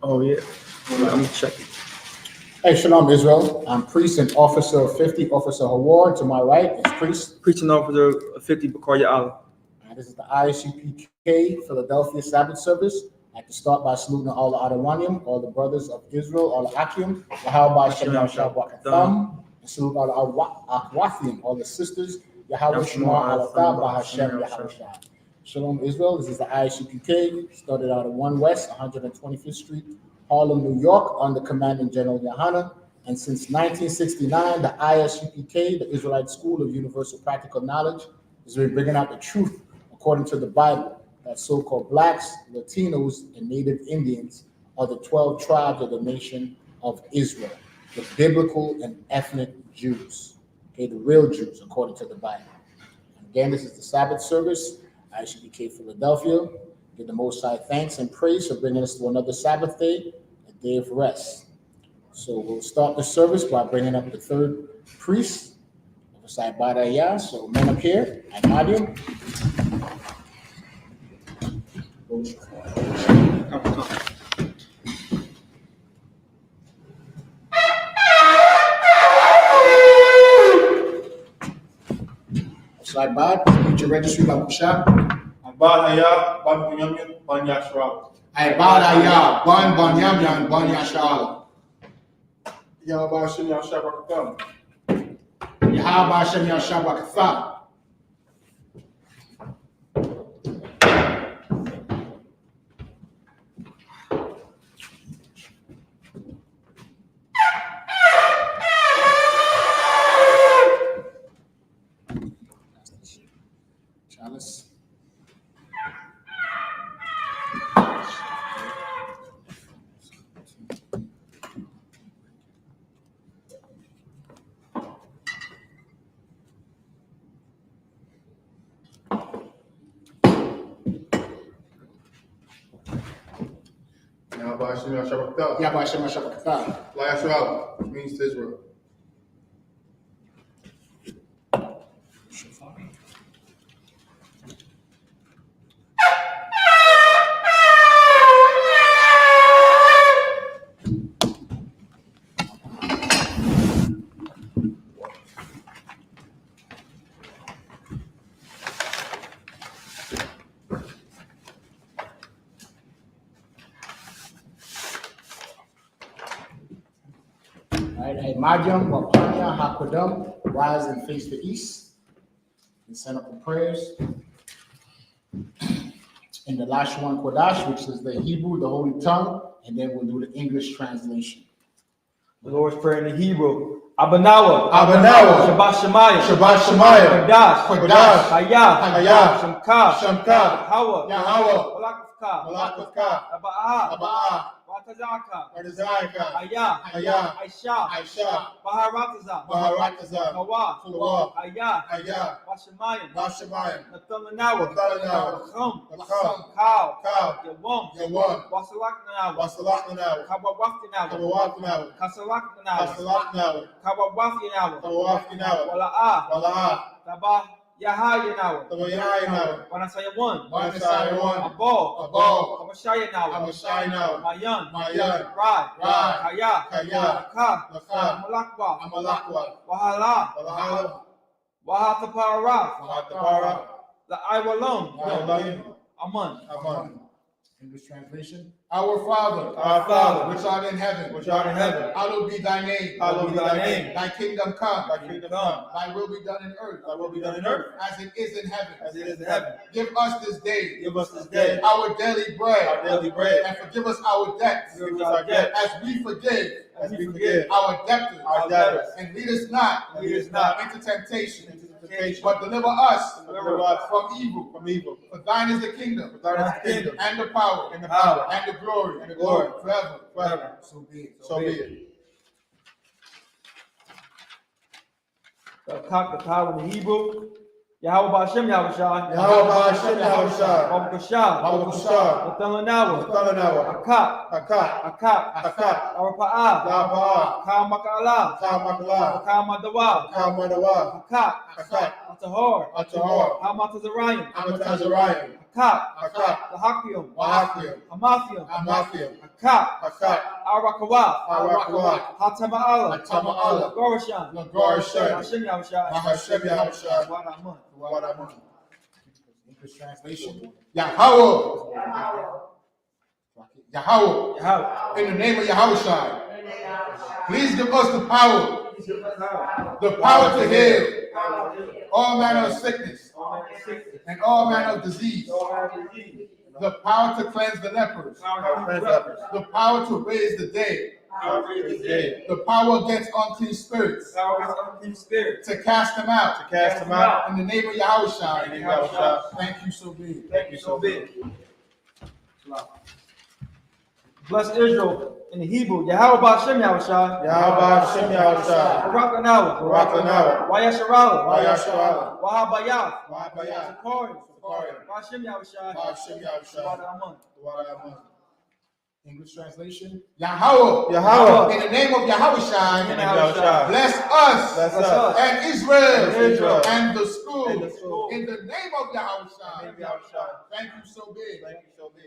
Oh, yeah. I'm going to check it. Hey, Shalom, Israel. I'm priest and officer 50, Officer Haward. To my right is priest. Preaching officer 50, Bakar Allah. This is the I.S.U.P.K. Philadelphia Sabbath service. I'd like to start by saluting all the Adonwanim, all the brothers of Israel, all the Akim, Yahweh Shem Yahshua, and salute all the Akwathiim, all the sisters, Yahweh Shema Alatah Bahashem Yahweh. Shalom, Israel. This is the I.S.U.P.K. Started out of 1 West, 125th Street, Harlem, New York, under Commanding General Yahanna. And since 1969, the I.S.U.P.K., the Israelite School of Universal Practical Knowledge, has been bringing out the truth according to the Bible, that so-called blacks, Latinos, and Native Indians are the 12 tribes of the nation of Israel, the biblical and ethnic Jews, okay, the real Jews, according to the Bible. And again, this is the Sabbath service, I.S.U.P.K. Philadelphia. Give the Most High thanks and praise for bringing us to another Sabbath day, a day of rest. So we'll start the service by bringing up the third priest, Isaiah. So men up here, I nod you. Slide by, read your registry by Mushab. Abadaya, Ban Bunyamin, Ban Yashua. Abadaya, Ban Bunyamin, Ban Yashua. Yahweh Shem Yahshua. Yahweh Shem Yahshua. Chalice. Yahweh Shem Yahshua. Yahweh Shem Yahshua. Yahshua, which means to Israel. Majam, Wapanya, Hakwadam, rise and face the east and send up the prayers. In the Lashwan Kodash, which is the Hebrew, the Holy Tongue, and then we'll do the English translation. The Lord's Prayer in the Hebrew. Abanawa, Shabbat Shemayah, Kodash, Hayah, Shamka, Yahweh, Malakavka, Aba'ah, Watazaka, Aisha, Baharataza, Kawa, Ayah, Washamayim, Nathanawa, Kau, Yawam, Wasalakanawa, Kabawafinawa, Kasalakanawa, Kabawafinawa, Wala'ah, Tabah, Yahayanawa, Wanasaya1, Abo, Kamashayanawa, Mayan, Rai, Kaya, Malakwa, Wahala, Wahatapara, the Iwalum, Aman. English translation. Our Father, which art in heaven, hallowed be thy name. Thy kingdom come. Thy will be done in earth. As it is in heaven. Give us this day. Our daily bread. And forgive us our debts. As we forgive our debtors. And lead us not into temptation. But deliver us from evil. For thine is the kingdom, and the power, and the glory, forever. So be it. The power in the Hebrew. Yahweh Hashem Yahushua, Babakashah, Nathanawa, Akap, Arapa'ah, Kamadawa, Akap, Atahor, Hamatazariah, Akak, Akak, Lahakium, Lahakium, Hamathium, Hamathium, Akak, Akak, Arakawath, Arakawath, Hatama'ala, Hatama'ala, Gorashan, Gorshan, Hashem Yahushua, Hashem Yahushua, Wadamun. Wadamun. English translation. Yahweh. Yahweh. Yahweh. In the name of Yahushua. Please give us the power. The power to heal all manner of sickness and all manner of disease. The power to cleanse the lepers. The power to raise the dead. The power against unclean spirits. To cast them out. In the name of Yahushua. Thank you so big. Thank you so big. Bless Israel in the Hebrew. Yahweh Ba'Shem Yahushua. Yahweh Hashem Yahushua, Barak Lanawa. Barak Lanawa, Wayasharala. Wayasharala, Wahabayah. Wahabayah, Zakariah. Zakariah, Ba'Shem Yahushua. Hashem Yahushua, Wadamun. Wadamun. English translation. Yahweh. Yahweh. In the name of Yahushua. In Yahushua. Bless us. Bless us. And Israel. And Israel. And the school. And the school. In the name of Yahushua. Name Yahushua. Thank you so big. Thank you so big.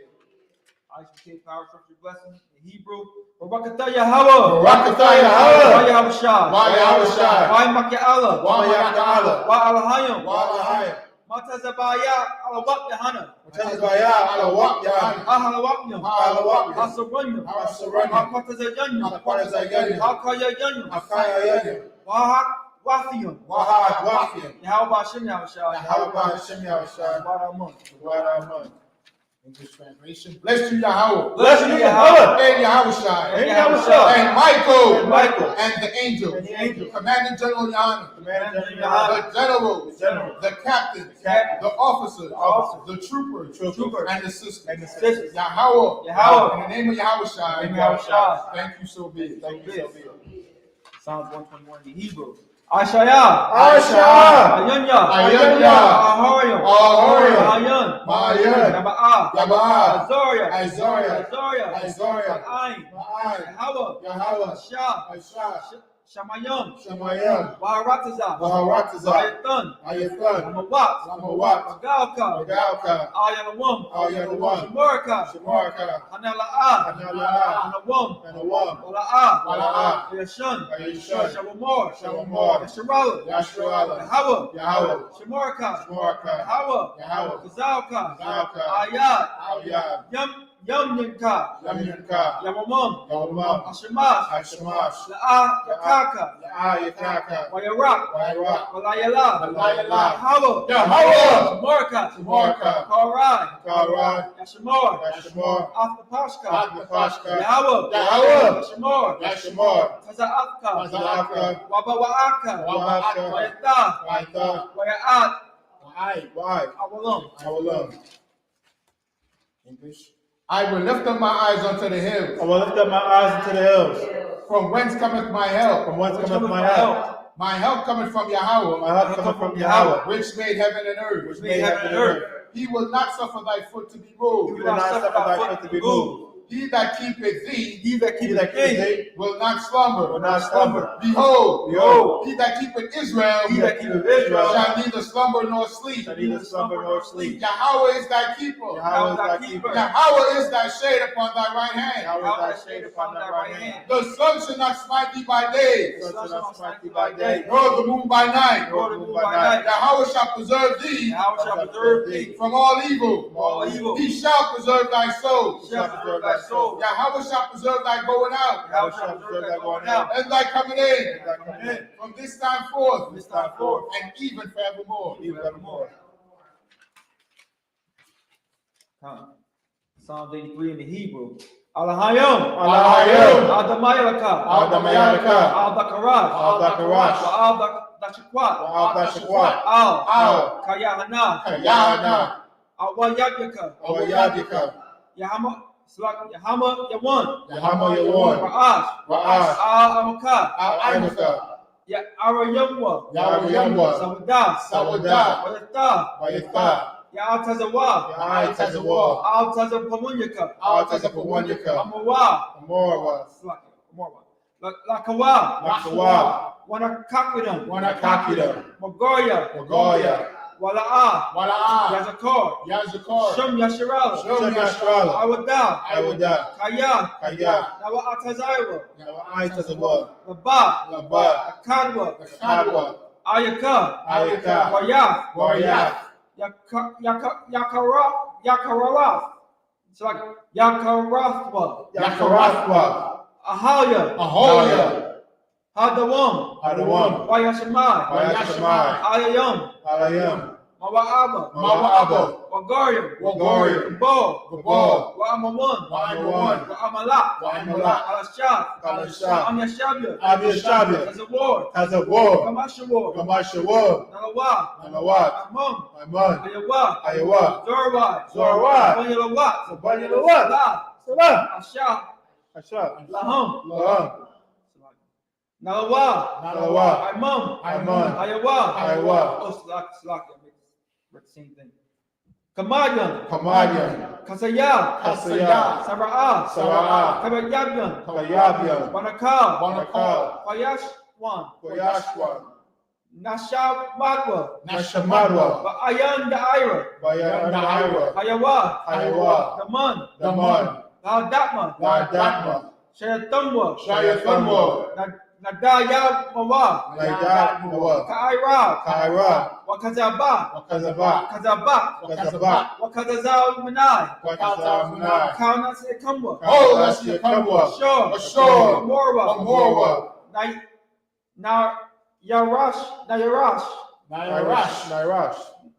I.S.U.K. Power Structure Blessing in Hebrew. Barakatah Yahweh. Barakatah Yahweh. Wa Yahushua. Wa Yahushua. Wa Maki'ala. Wa Maki'ala. Wa Alahayim. Wa Alahayim. Matazabaya Alawak Yahanna. Tazbaya Alawak Yahanna. Ahalawaknyam. Ahalawaknyam. Asaranyam. Asaranyam. Akatazayanyam. Akatazayanyam. Akayayanyam. Akayayanyam. Wahak Wathiyam. Wahad Wafian. Yahweh Ba'Shem Yahushua. Yahweh Hashem Yahushua, Wadamun. Wadamun. English translation. Bless you, Yahweh. Bless you, Yahweh. And Yahushua. And Yahushua. And Michael. And Michael. And the angel. And the angel. Commanding General Yohanan. Commander The Yohanan. generals. The general. The captains. The captains. The officers. The officers. The troopers. Troopers. And the sisters. And the sisters. Yahweh. Yahweh. In the name of Yahushua. In the name of Yahushua. Thank you so big. Thank you so big. Psalms 121 in Hebrew. Ashaya. Ashaya. Ayanya. Ayanya. Ahorium. Ahorium. Mayan. Mayan. Yaba'ah. Yaba'ah. Azoria. Azoria. Azoria. Azoria. Ma'ayin. Ma'ayin. Yahweh. Yahweh. Asha. Asha. Shamayim. Shamayim. Waharatazah. Waharatazah. Ayathan. Ayathan. Lamawat. Lamawat. Magalka. Magalka. Ayanawam. Ayanawam. Shemorka. Shemarka. Hanala'ah. Hanala'ah. Anawam. Anawam. Wala'ah. Wala'ah. Yashun. Yashun. Shawamor. Shawamor. Yasharala. Yasharala. Yahweh. Yahweh. Shemorka. Shemarka. Yahweh. Yahweh. Kazalka. Zalka. Ayat. Ayat. Yamyanka. Yamyanka. Yamamam. Yawamam. Ashamash. Ashamash. La'ah. Yakaka. Ya'ayataka. Wayarak. Wayarak. Walayala. Walayala. Yahweh. Yahweh. Shemorka. Shemarka. Karai. Karai. Yashamor. Yashamor. Athapashka. Athapashka. Yahweh. Yahweh. Yashamor. Yashamor. Taza'atka. Taza'atka. Wabawa'aka. Waba'aka. Wayatah. Waita. Waya'at. Why? Awalum. I will love. English. I will lift up my eyes unto the hills. I will lift up my eyes into the hills. From whence cometh my help? From whence cometh my help? My help cometh from Yahweh. My help cometh from Yahweh, Which made heaven and earth. which made heaven and earth. He will not suffer thy foot to be He moved. will not suffer thy foot to be moved. He that keepeth thee He that He keepeth that thee. keepeth thee will not slumber. will not slumber. Behold, Behold, he that keepeth Israel He that keepeth Israel shall neither slumber nor sleep. shall neither slumber nor sleep. Yahweh is thy keeper. Yahweh is thy keeper. Yahweh is thy shade upon thy right hand. Yahweh is thy shade upon thy right hand. The sun shall not smite thee by day, The sun shall not smite thee by day, nor the moon by night. Nor the moon by night. Yahweh shall preserve thee Yahweh shall preserve thee from all evil. from all evil. He shall preserve thy soul. He shall preserve thy soul. Yahweh shall preserve thy going out Yahweh shall preserve thy going out. and thy coming in and thy coming in, from this time forth From this time forth. and even forevermore. even evermore. Psalms 83 in the Hebrew. Alahayim. Alahayim. Adamayalaka. Adamayalaka. Al-Dakarash. Al-Dakarash. Al-Dachakwat. Al-Dashakwat. Al. Kayahana. Kayahana. Al-Wayadyaka. Awayadika. Yahama Yawan. Yahama Yawan. Ra'ash. Ra'ash. Al-Amaka. Al-Aimaka. Arayamwa. Yahweh. Sawadah. Sawadah. Wayatah. Vayatha. Ya'atazawa. Ya'atazawa. Al-Tazapamunyaka. Al-Tazapawanyaka. Amawa. Amorwa. Lakawa. Lakawa. Wanakakidam. Wanakakida. Magoya. Magoya. Wala'ah, Wala'ah, Yazakor, Yazakor, Shem Yasharala, Shem Yasharala, Awadah, Awadah, Kaya, Kaya, Nawa Atazaiwa, Tazawah, Laba, Laba, Akadwa, Kadwa, Ayaka, Ayaka, Wayah, Wariyah, Yakarath. It's like Yakarathwa, Yakarathwa, Ahaya, Aholia, Hadawam, Adawam, Wayashamai, Wayashamai, Ayayam, Alayam, Mawa'aba, Mawa'aba, Wagariam, Wagorium, Bo, Gabal, Wa'amamun, Wa'amamun, Wa'amalak, Wa'amalak, Alashab, Alashab, Amyashabya, Abiyashabya, as a war, Tazawah, Kamashawar, Kamashawah, Nalawa, Nanawat, Amum, Aman, Ayawa, Ayawa, Zorwai, Zorwai, Banyalawat, Banyalawat, Salah, Ashab, Ashab, Laham, Laham, Nalawa, Nalawa, Imam, Aman, Ayawa, Ayawa, oh, Slak, the same thing. Kamayan, Kamadian, Kasaya, Kasaya, Sara'ah, Sara'ah, Kabayabyan, Kayabyan, Banakal, Banakal, Payashwan, Koyashwan, Nashamadwa, Nashamadwa, Ba'ayan Da'ira, Bayan Naira, Hayawa, Ayawa, Daman, Daman, Datman, Ladakma, Shayatumwa, Shayathamwa, Nadaya Mawa, Naidad Mawa, Ka'ira, Kaira, Wakazaba, Wakazaba, Kazaba, Wakazaba, Wakazazal Manai, Wakazamuna, Kaunas Ekamwa, Oh, let's see a Kamwa, Ashur, Ashur, Morwa, Amorwa, Nayarash, Nairash,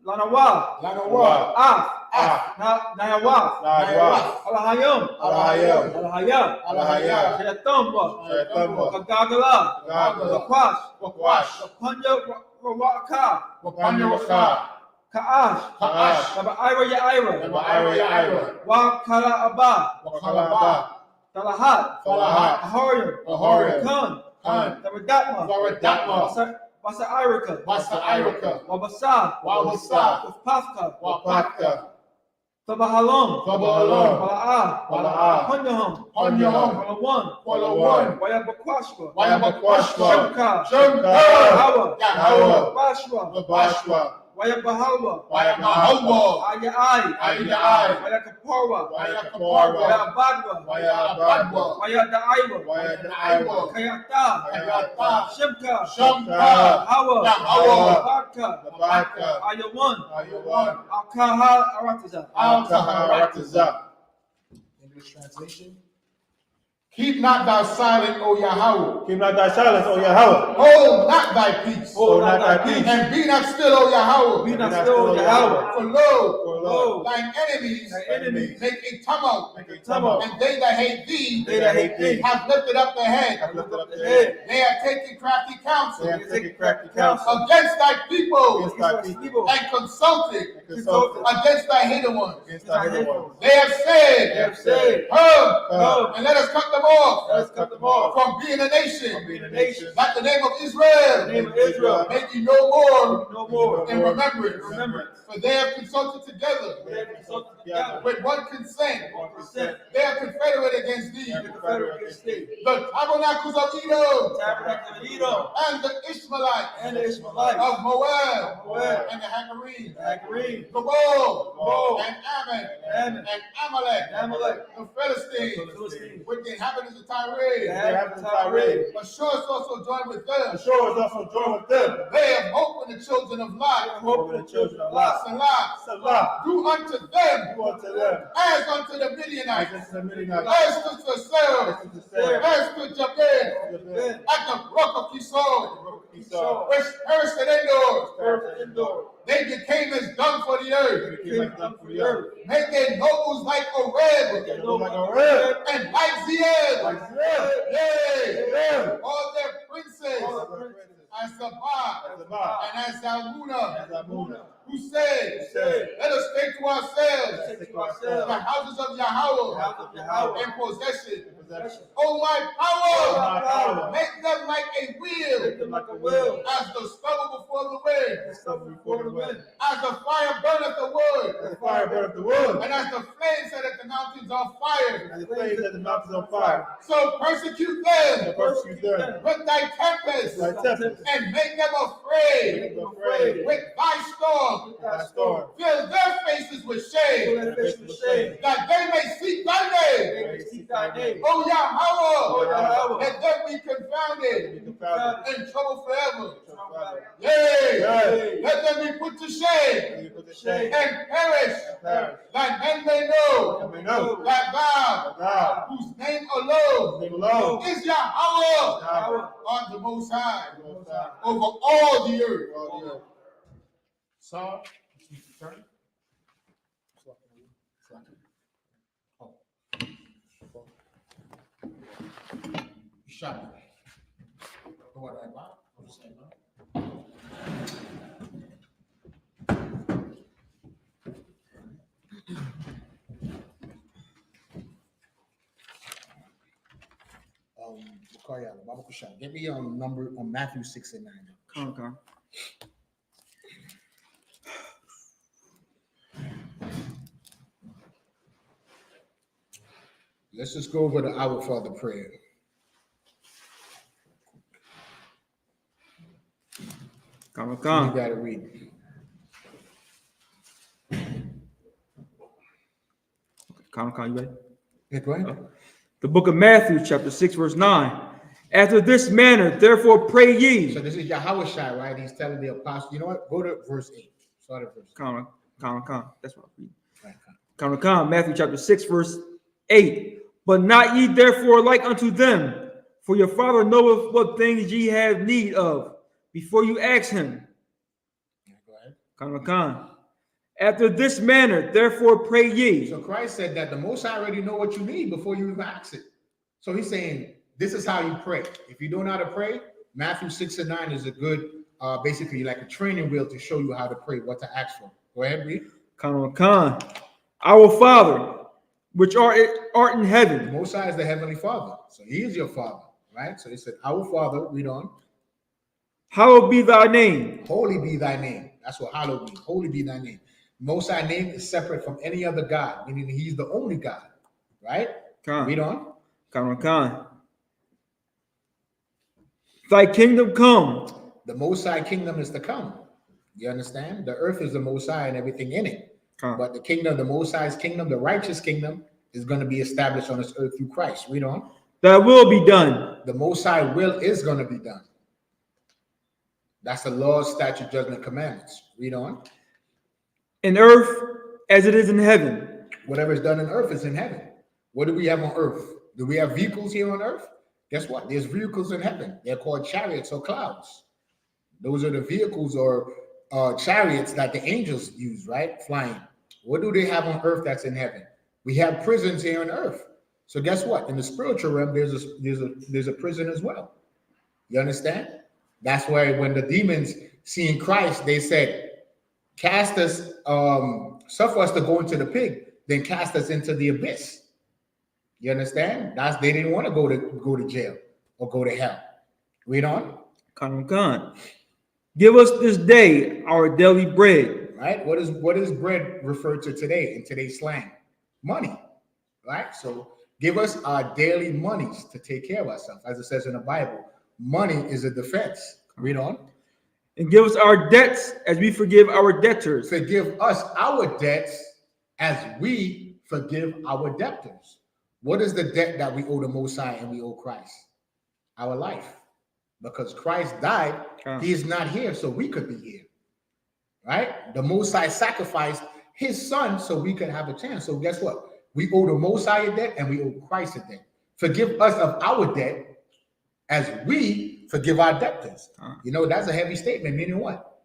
Lanawa, Lanawa, Nayawa, Naidwa, Alahayam, Alahayam, Alahaya, Alahaya, Shayatumwa, Shayathamwa, Kagagala, Gagala, Wakwash, Wakwash, Panya Waka, Wapanyawaka, Ka'ash, Ka'ash, Ira Yaira, Nabaira, Wakala Abba, Wakalaba, Talahat, Talahat, Ahorium, Ahorium, Khan, Khan, Tabadatma, Zaradakma, Basa Irika, Wasa Irika, Wabasa, Wawasa, Pathka, Wapatka, Tabahalom, Tabahalom, Balaa, Balaa, Panyaham, Panyaham, Palawan, Palawan, Wayabakwashwa, Wayabakwashwa, Shemka, Shemka, Hawa, Yahawa, Bashwa, Babashwa, Wayabahalwa, Wayamahalwa, Ayai, Ayai, Wayakaporwa, Wayakaporwa, Wayabadwa, Wayabadwa, Wayadaiwa, Wayadaiwa, Kayata, Kayata, Shemka, Shamka, Hawa, Yahawa, Badka, Babaka, Ayawan, Ayawan, Akaha Aratiza. Al-Taharatiza. English translation. Keep not thou silent, O Yahweh. Keep not thy silence, O Yahweh. Hold not thy peace. Hold not thy peace. And be not still, O Yahweh. Be not still, Yahweh. For lo, For lo, thine enemies enemies make a tumult. make a tumult. And they that hate thee They that hate thee have lifted up their head. Have lifted up the their head. head. They have taken crafty counsel They have taken crafty counsel against thy people against thy people. and consulted And consulted against thy hidden ones. against thy hidden ones. They have They said, have said, Come, and let us cut them off let us cut them off from being a nation, From being a nation. that the name of Israel the name of Israel may be no more no more. in remembrance. Remembrance. For they have consulted together They have consulted together. with one consent. 1%. They are confederate against thee. The Confederate against thee. The tabernacles of Edom Tabernacle of Edom and the Ishmaelites and the Ishmaelites. of Moab Moab. and the Hagarenes, Agreed. Gabal Moab. and Ammon Ammon. and Amalek, Amalek. the Philistines, Philistines. with the inhabitants of Tyre. The inhabitants of Tyre. Assure us also joined with them. Ashur is also joined with them. They have hope in the children of Lot. Hope in the children of Lot. Salah, Salah, do unto them do unto them as unto the Midianites, as unto the Midianites, as to Sisera, as unto Sarah, as to Jabin, Jabin, at the brook of Kishon, Esau, which perished at Endor. Earth indoor. They became as dung for the earth. became like dung for the earth. Make their nobles like Oreb They look like a red, and like Zied. like red, Yea, red. all their princes as Sabbath As a bar, and as Zalmunna, as a moon. who said, Said, let us take to ourselves Take to the ourselves houses of the Yahweh house of Yahweh in possession, possession. Oh, my Oh, power, my power. make them like a Make wheel, them like a wheel. as the stubble before the wind, And suffer before the wind. as the fire burneth the wood, As the fire burneth the wood. and as the flame set at the mountains on fire. And the flames set the mountains on fire. So persecute And them persecute them. with thy tempest, Thy tempest. and make them Make afraid them afraid. with thy storm. With thy storm. Fill their faces with Fill shame, their faces with shame. that they may seek thy They name. may seek thy name. O O Yahweh, Yahweh. let them be Be confounded confounded. in trouble forever. Yea. Yea, let them be put to shame And be put to shame. and perish, Perish. that men may know And may know that thou, that thou, whose name alone name alone, is Yahweh, Yahweh, art the Most High Most High, over all the earth. all the earth. Saul, turn. Oh. You shot me. What, right, Bob? What you saying, Bob? Baba Kushan. Get me on number on Matthew 6 and 9. Okay. Let's just go over the Our Father prayer. Come You on. gotta read. Come, you ready? Yeah, go ahead. The book of Matthew, chapter 6, verse 9. After this manner, therefore pray ye. So this is Yahweh Shai, right? He's telling the apostle. You know what? Go to verse 8. Start at verse 8. Come. That's what I'm reading. Right, Come. Matthew chapter 6, verse 8. But not ye therefore like unto them, for your Father knoweth what things ye have need of, before you ask him. yeah, go ahead. Come. After this manner, therefore pray ye. So Christ said that the Most High already know what you need before you even ask it. So he's saying, this is how you pray. If you don't know how to pray, Matthew 6 and 9 is a good, basically like a training wheel to show you how to pray, what to ask for. Go ahead, read. Come. Our Father, which art in The heaven. Most High is the Heavenly Father. So he is your Father, right? So he said, our Father, read on. Hallowed be thy name. Holy be thy name. That's what hallowed means. Holy be thy name. Most High name is separate from any other God, meaning he's the only God, right? Read on. Come. Thy kingdom come. The Most High kingdom is to come. You understand? The earth is the Most High and everything in it. Come. But the kingdom, the Most High's kingdom, the righteous kingdom, is going to be established on this earth through Christ. Read on. Thy will be done. The Most High will is going to be done. That's the law, statute, judgment, commandments. Read on. In earth as it is in heaven. Whatever is done in earth is in heaven. What do we have on earth? Do we have vehicles here on earth? Guess what? There's vehicles in heaven. They're called chariots or clouds. Those are the vehicles or chariots that the angels use, right? Flying. What do they have on earth that's in heaven? We have prisons here on earth. So guess what? In the spiritual realm, there's a prison as well. You understand? That's why when the demons seeing Christ, they said, cast us, suffer us to go into the pig, then cast us into the abyss. You understand? They didn't want to go to jail or go to hell. Read on. Come. Give us this day our daily bread. Right? What is bread referred to today in today's slang? Money. Right? So give us our daily monies to take care of ourselves. As it says in the Bible, money is a defense. Read on. And give us our debts as we forgive our debtors. Forgive us our debts as we forgive our debtors. What is the debt that we owe the Most High and we owe Christ? Our life. Because Christ died, he is not here, so we could be here. Right? The Most High sacrificed his son so we could have a chance. So guess what? We owe the Most High a debt and we owe Christ a debt. Forgive us of our debt as we forgive our debtors. You know, that's a heavy statement, meaning what?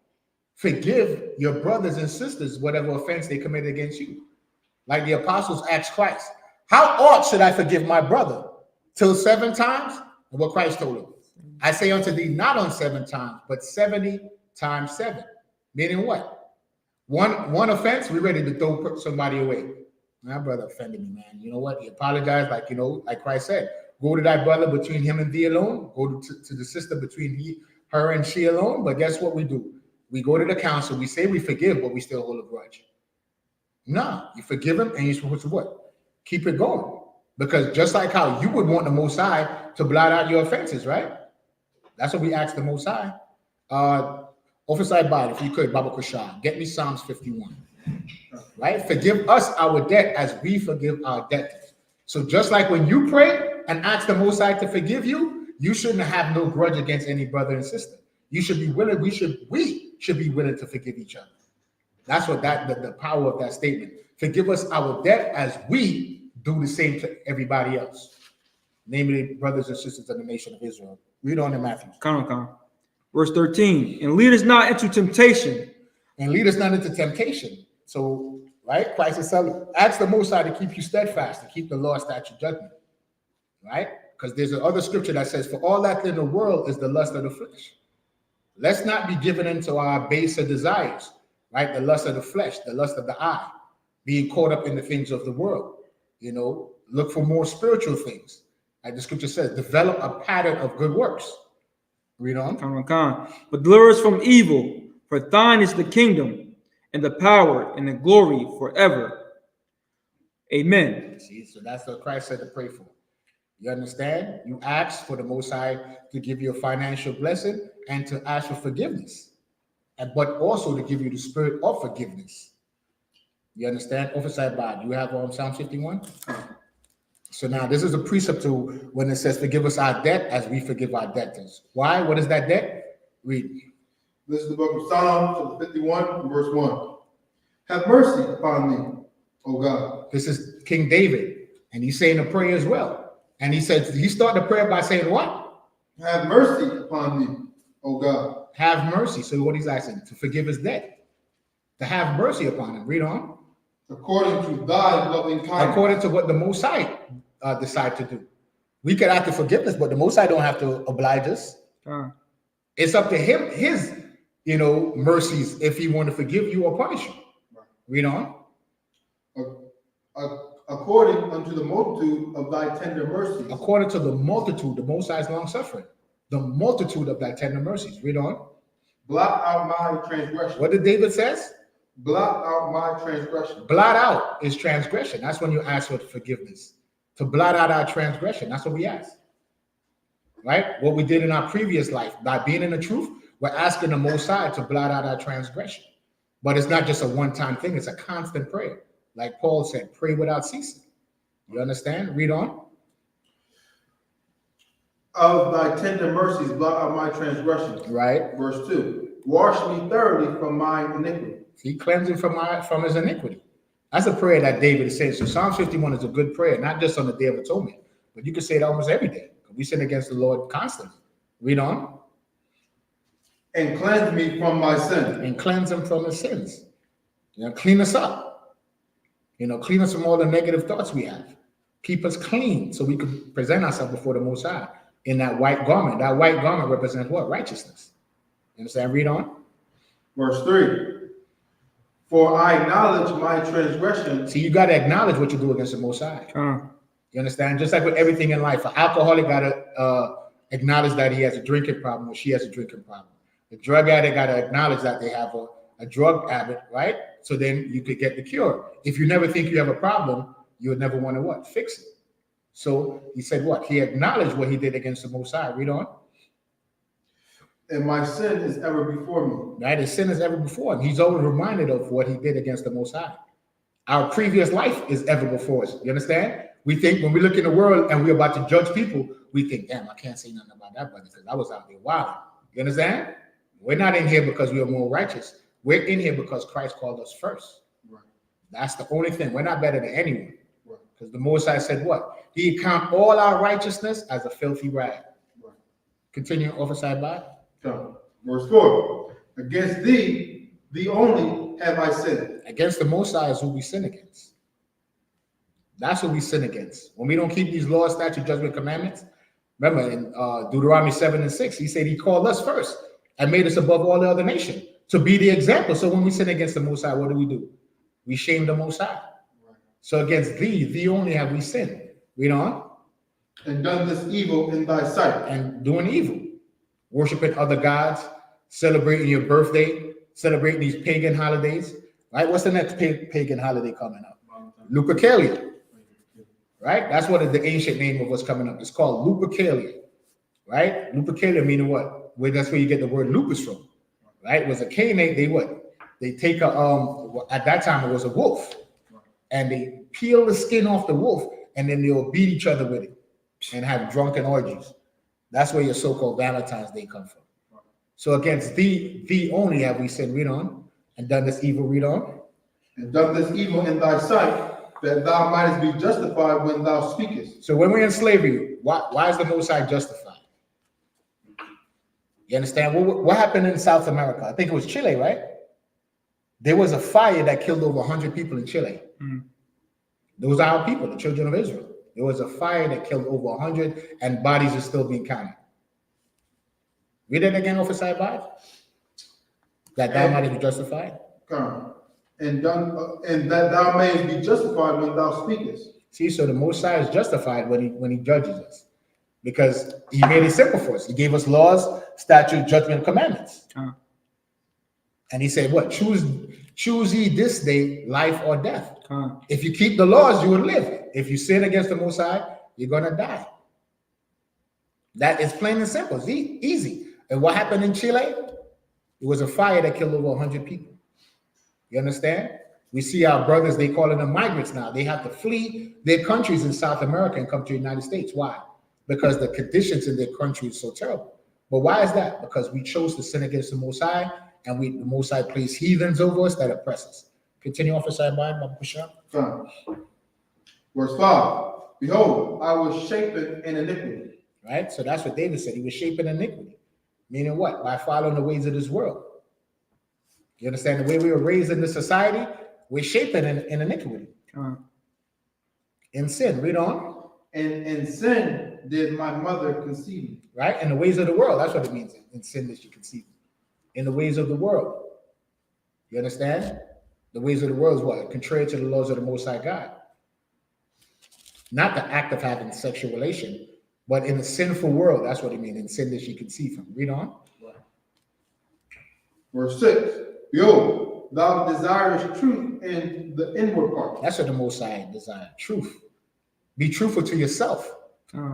Forgive your brothers and sisters whatever offense they committed against you. Like the apostles asked Christ, how ought should I forgive my brother? Till 7 times? And what Christ told him, I say unto thee, not on 7 times, but 70 times 7. Meaning what? One offense, we're ready to throw somebody away. My brother offended me, man. You know what? He apologized, like Christ said, Go to thy brother between him and thee alone. Go to the sister between her and she alone. But guess what we do? We go to the council. We say we forgive, but we still hold a grudge. No, you forgive him and you're supposed to what? Keep it going. Because just like how you would want the Most High to blot out your offenses, right? That's what we ask the Most High. Officer Biden, if you could, Baba Kushah, get me Psalms 51. Right? Forgive us our debt as we forgive our debtors. So just like when you pray and ask the Most High to forgive you, you shouldn't have no grudge against any brother and sister. You should be willing, we should be willing to forgive each other. That's what the power of that statement. Forgive us our debt as we do the same to everybody else. Namely, brothers and sisters of the nation of Israel. Read on in Matthew. Verse 13. And lead us not into temptation. And lead us not into temptation. So, right? Christ is telling, ask the Most High to keep you steadfast, to keep the law, statute, judgment. Right? Because there's another scripture that says, for all that in the world is the lust of the flesh. Let's not be given into our baser desires, right? The lust of the flesh, the lust of the eye, being caught up in the things of the world. You know, look for more spiritual things. Like the scripture says, develop a pattern of good works. Read on. But deliver us from evil, for thine is the kingdom and the power and the glory forever. Amen. See, so that's what Christ said to pray for. You understand? You ask for the Most High to give you a financial blessing and to ask for forgiveness, but also to give you the spirit of forgiveness. You understand? Officer Bad, you have Psalm 51? So now this is a precept to when it says, forgive us our debt as we forgive our debtors. Why? What is that debt? Read. This is the book of Psalms 51, verse 1. Have mercy upon me, O God. This is King David, and he's saying a prayer as well. And he says, he started the prayer by saying what? Have mercy upon me, O God. Have mercy. So what he's asking, to forgive his debt. To have mercy upon him. Read on. According to thy loving kindness. According to what the Most High decide to do. We can ask for forgiveness, but the Most High don't have to oblige us. It's up to him, his, mercies, if he want to forgive you or punish you. Read on. According unto the multitude of thy tender mercies. According to the multitude, the Most High's long suffering. The multitude of thy tender mercies. Read on. Blot out my transgression. What did David says? Blot out my transgression. Blot out is transgression. That's when you ask for forgiveness. To blot out our transgression. That's what we ask. Right? What we did in our previous life. By being in the truth, we're asking the Most High to blot out our transgression. But it's not just a one-time thing. It's a constant prayer. Like Paul said, pray without ceasing. You understand? Read on. Of thy tender mercies, blot out my transgressions. Right. Verse 2. Wash me thoroughly from my iniquity. He cleansing from his iniquity. That's a prayer that David is saying. So Psalm 51 is a good prayer, not just on the Day of Atonement, but you can say it almost every day. We sin against the Lord constantly. Read on. And cleanse me from my sin. And cleanse him from his sins. Clean us up. Clean us from all the negative thoughts we have. Keep us clean so we can present ourselves before the Most High in that white garment. That white garment represents what? Righteousness. You understand? Read on. Verse 3. For I acknowledge my transgression. See, you got to acknowledge what you do against the Most High. You understand? Just like with everything in life, an alcoholic got to acknowledge that he has a drinking problem or she has a drinking problem. The drug addict got to acknowledge that they have a drug habit, right? So then you could get the cure. If you never think you have a problem, you would never want to what? Fix it. So he said what? He acknowledged what he did against the Most High. Read on. And my sin is ever before me. Right? His sin is ever before him. He's always reminded of what he did against the Most High. Our previous life is ever before us. You understand? We think when we look in the world and we're about to judge people, we think, damn, I can't say nothing about that brother because I was out there wild. You understand? We're not in here because we are more righteous. We're in here because Christ called us first. Right. That's the only thing. We're not better than anyone. Because the Most High said what? He count all our righteousness as a filthy rag. Right. Continue, Officer by. Verse 4. Against thee only have I sinned. Against the Most High is who we sin against. That's who we sin against. When we don't keep these laws, statute, judgment, commandments. Remember in Deuteronomy 7 and 6, he said he called us first and made us above all the other nations to be the example. So when we sin against the Most High, what do? We shame the Most High. Right. So against thee only have we sinned. Read on. and done this evil in thy sight, and doing evil, worshiping other gods, celebrating your birthday, celebrating these pagan holidays. Right? What's the next pagan holiday coming up? Lupercalia. Right? That's what the ancient name of what's coming up. It's called Lupercalia. Right? Lupercalia meaning what? That's where you get the word lupus from. Right? It was a Canaanite. They take at that time it was a wolf, and they peel the skin off the wolf, and then they'll beat each other with it and have drunken orgies. That's where your so-called Valentine's Day come from. So against thee only have we sinned, read on, and done this evil, read on. and done this evil in thy sight, that thou mightest be justified when thou speakest. So when we're in slavery, why is the Most High justified? You understand? What happened in South America? I think it was Chile, right? There was a fire that killed over 100 people in Chile. Those are our people, the children of Israel. There was a fire that killed over 100, and bodies are still being counted. Read it again, Officer Bible. That thou mightest be justified. And that thou mayest be justified when thou speakest. See, so the Most High is justified when he judges us, because he made it simple for us. He gave us laws, statutes, judgment, commandments. And he said, what? Choose ye this day life or death. If you keep the laws, you will live. If you sin against the Most High, you're going to die. That is plain and simple. It's easy. And what happened in Chile? It was a fire that killed over 100 people. You understand? We see our brothers, they call them migrants now. They have to flee their countries in South America and come to the United States. Why? Because the conditions in their country is so terrible. But why is that? Because we chose to sin against the Most High, and the Most High placed heathens over us that oppress us. Continue, Officer Bible. Verse 5. Behold, I was shapen in iniquity. Right? So that's what David said. He was shapen in iniquity. Meaning what? By following the ways of this world. You understand? The way we were raised in this society, we're shapen in iniquity. In sin. Read on. And in sin did my mother conceive me. Right? In the ways of the world. That's what it means. In sin that she conceived. In the ways of the world. You understand? The ways of the world is what? Contrary to the laws of the Most High God. Not the act of having sexual relation, but in a sinful world. That's what it means. In sin that she conceived from. Read on. Verse 6. Behold, thou desirest truth in the inward part. That's what the Most High desires. Truth. Be truthful to yourself.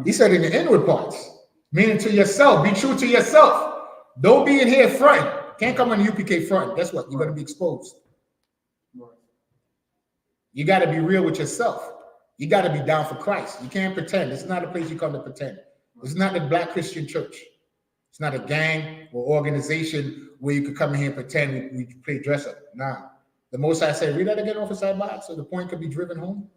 He said in the inward parts. Meaning to yourself. Be true to yourself. Don't be in here front. Can't come on the U.P.K. front. Guess what? You're going to be exposed. You got to be real with yourself. You got to be down for Christ. You can't pretend. It's not a place you come to pretend. It's not the Black Christian church. It's not a gang or organization where you could come in here and pretend we play dress up. Nah. The Most High said, read that again, Officer Box, so the point could be driven home.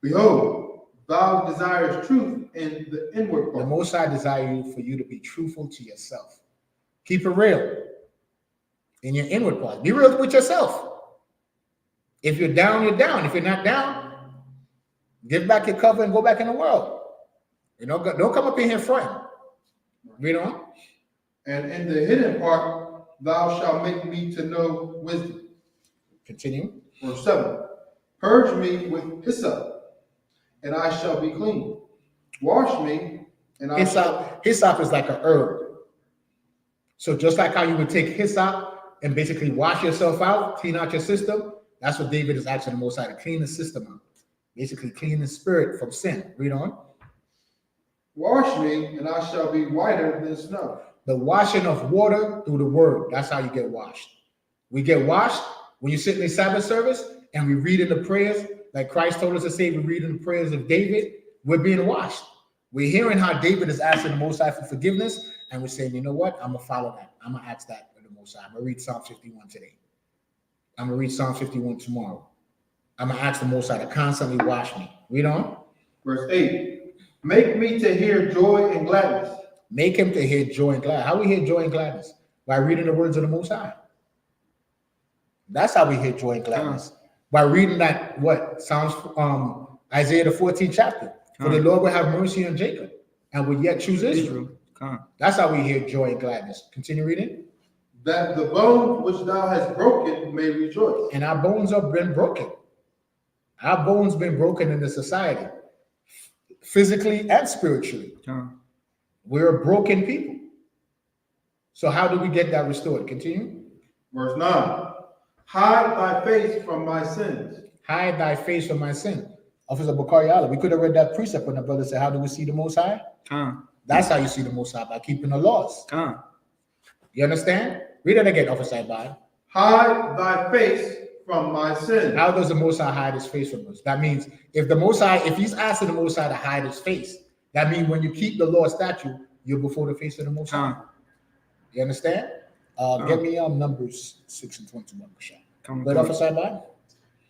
Behold, thou desirest truth in the inward part. The Most High desire for you to be truthful to yourself. Keep it real in your inward part. Be real with yourself. If you're down, you're down. If you're not down, give back your cover and go back in the world. You know, don't come up in here front. Read on. And in the hidden part, thou shalt make me to know wisdom. Continue. Verse 7. Purge me with hyssop, and I shall be clean. Wash me, and I shall... Hyssop is like a herb. So just like how you would take hyssop and basically wash yourself out, clean out your system, that's what David is asking the Most High, to clean the system out. Basically clean the spirit from sin. Read on. Wash me, and I shall be whiter than snow. The washing of water through the word. That's how you get washed. We get washed when you sit in the Sabbath service and we read in the prayers, like Christ told us to say, we read in the prayers of David, we're being washed. We're hearing how David is asking the Most High for forgiveness, and we're saying, you know what? I'm going to follow that. I'm going to ask that for the Most High. I'm going to read Psalm 51 today. I'm going to read Psalm 51 tomorrow. I'm going to ask the Most High to constantly wash me. Read on. Verse 8. Make me to hear joy and gladness. Make him to hear joy and gladness. How we hear joy and gladness? By reading the words of the Most High. That's how we hear joy and gladness. By reading that, what? Psalms, Isaiah the 14th chapter. For the Lord will have mercy on Jacob and will yet choose Israel. That's how we hear joy and gladness. Continue reading. That the bone which thou hast broken may rejoice. And our bones have been broken. Our bones been broken in the society. physically and spiritually. We're broken people. So how do we get that restored? Continue. Verse 9. Hide thy face from my sins. Hide thy face from my sin. Officer Bakari, we could have read that precept when the brother said, how do we see the Most High? That's how you see the Most High, by keeping the laws. You understand? Read it again, Officer Ibad. Hide thy face from my sins. How does the Most High hide his face from us? That means if the Most High, if he's asking the Most High to hide his face, that means when you keep the law statute, you're before the face of the Most High. You understand? Get me Numbers 6 and 21. But Officer Ibad.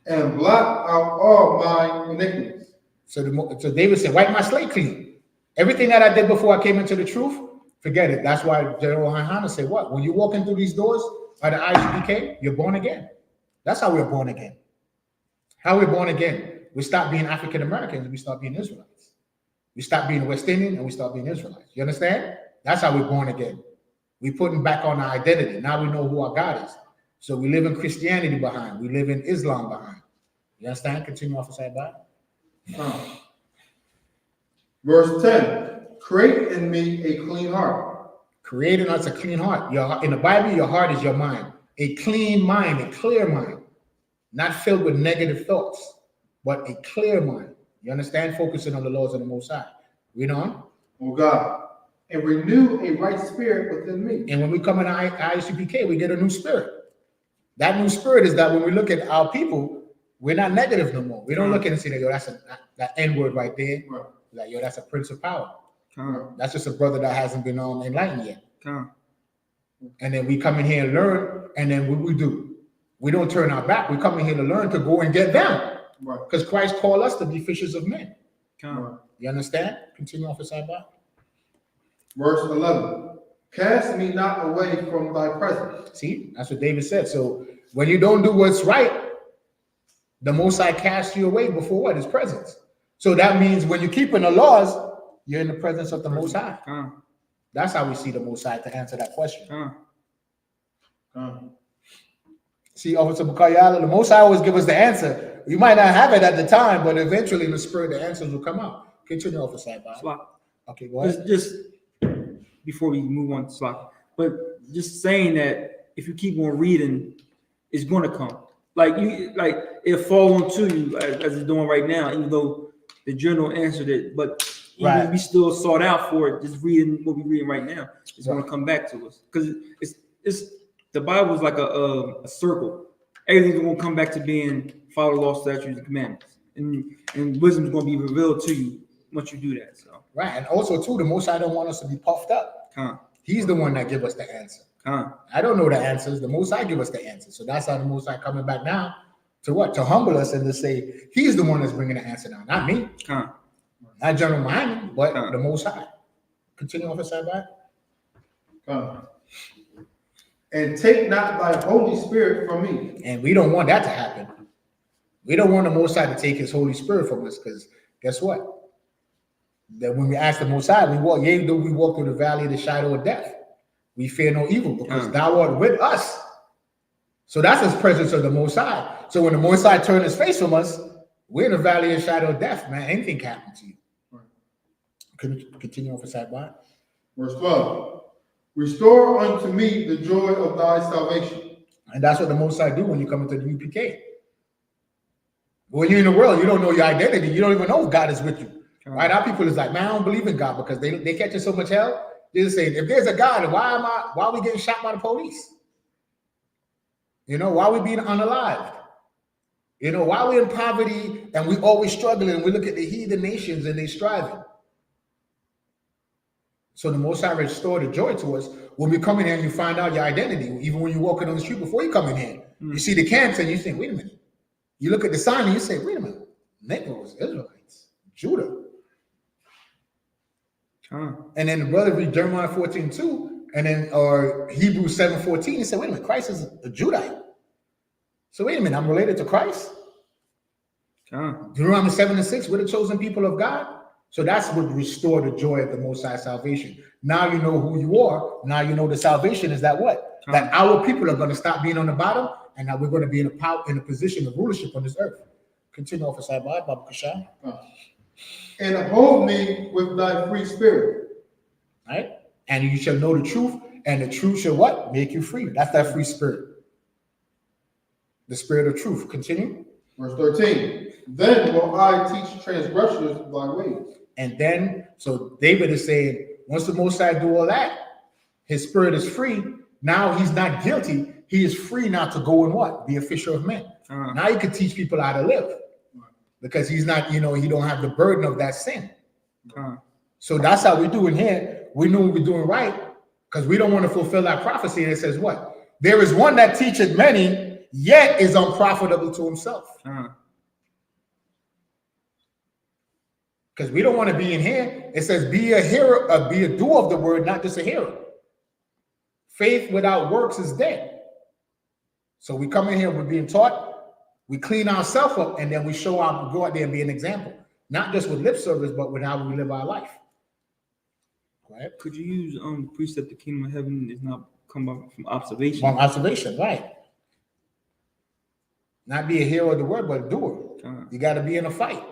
And blot out all my iniquities. So David said, wipe my slate clean. Everything that I did before I came into the truth, forget it. That's why GEN.YAHANNA said what? When you walk in through these doors by the I.S.U.P.K, you're born again. That's how we're born again. How we're born again. We stop being African Americans and we start being Israelites. We stop being West Indian and we start being Israelites. You understand? That's how we're born again. We're putting back on our identity. Now we know who our God is. So we live in Christianity behind. We live in Islam behind. You understand? Continue, Officer Ibad. Verse 10. Create in me a clean heart. Create in us a clean heart. In the Bible, your heart is your mind. A clean mind, a clear mind. Not filled with negative thoughts, but a clear mind. You understand? Focusing on the laws of the Most High. Read on. O God, and renew a right spirit within me. And when we come in I.S.U.P.K, we get a new spirit. That new spirit is that when we look at our people, we're not negative no more. We don't look at it and say, yo, that's that N-word right there. Right. Like, yo, that's a prince of power. That's just a brother that hasn't been enlightened yet. And then we come in here and learn, and then what we do? We don't turn our back. We come in here to learn, to go and get them. Because Christ called us to be fishers of men. You understand? Continue, Officer Ibad. Verse 11. Cast me not away from thy presence. See, that's what David said. So when you don't do what's right, the Most High casts you away before what? His presence. So that means when you're keeping the laws, you're in the presence of the Most High. That's how we see the Most High, to answer that question. See, Officer Bukayala, the Most High always give us the answer. You might not have it at the time, but eventually in the spirit, the answers will come out. Continue, Officer Ibad. Okay, go ahead. Just before we move on to Slack, but just saying that if you keep on reading, it's going to come. Like it'll fall onto you as it's doing right now, even though the journal answered it, but even we still sought out for it. Just reading what we're reading right now, it's going to come back to us, because it's the Bible is like a circle. Everything's going to come back to being follow law, statutes, and commandments, and wisdom is going to be revealed to you once you do that. So and also too, the Most High don't want us to be puffed up. He's the one that give us the answer. I don't know the answers. The Most High give us the answers. So that's how the Most High coming back now to what? To humble us and to say he's the one that's bringing the answer now, not me, not General Muhammad, but the Most High. Continue, Officer Ibad. And take not thy Holy Spirit from me. And we don't want that to happen. We don't want the Most High to take his Holy Spirit from us, because guess what? That when we ask the Most High, we walk through the valley of the shadow of death, we fear no evil, because thou art with us. So that's his presence of the Most High. So when the Most High turns his face from us, we're in the valley of the shadow of death, man. Anything can happen to you. Continue, Officer Ibad. Verse 12. Restore unto me the joy of thy salvation. And that's what the Most High do when you come into the UPK. When you're in the world, you don't know your identity. You don't even know if God is with you. Right? Our people is like, man, I don't believe in God, because they catch so much hell. They just say, if there's a God, why are we getting shot by the police? You know, why are we being unalived? You know, why are we in poverty and we always struggling? We look at the heathen nations and they striving. So the Most High restored the joy to us when we come in here and you find out your identity. Even when you're walking on the street before you come in here, you see the camps and you think, wait a minute. You look at the sign and you say, wait a minute, Negroes, Israelites, Judah. And then the brother read Jeremiah 14:2, and then or Hebrews 7:14. He said, wait a minute, Christ is a Judite. So wait a minute, I'm related to Christ. Deuteronomy 7:6, we're the chosen people of God. So that's what restored the joy of the Most High salvation. Now you know who you are. Now you know the salvation is that what? That our people are going to stop being on the bottom, and that we're going to be in a position of rulership on this earth. Continue, Officer Ibad, Baba Kashan. and uphold me with thy free spirit. Right? And you shall know the truth, and the truth shall what? Make you free. That's that free spirit. The spirit of truth. Continue. Verse 13. Then will I teach transgressors thy ways. And then, so David is saying, once the Most High do all that, his spirit is free. Now he's not guilty. He is free now to go and what? Be a fisher of men. Now he could teach people how to live. Because he's not, he don't have the burden of that sin. So that's how we're doing here. We know we're doing right because we don't want to fulfill that prophecy. And it says what? There is one that teacheth many, yet is unprofitable to himself. Because we don't want to be in here. It says, be a hearer, be a doer of the word, not just a hearer. Faith without works is dead. So we come in here, we're being taught, we clean ourselves up, and then we show out, go out there and be an example. Not just with lip service, but with how we live our life. Right? Could you use the precept, the kingdom of heaven is not come up from observation? From observation, right. Not be a hearer of the word, but a doer. You got to be in a fight.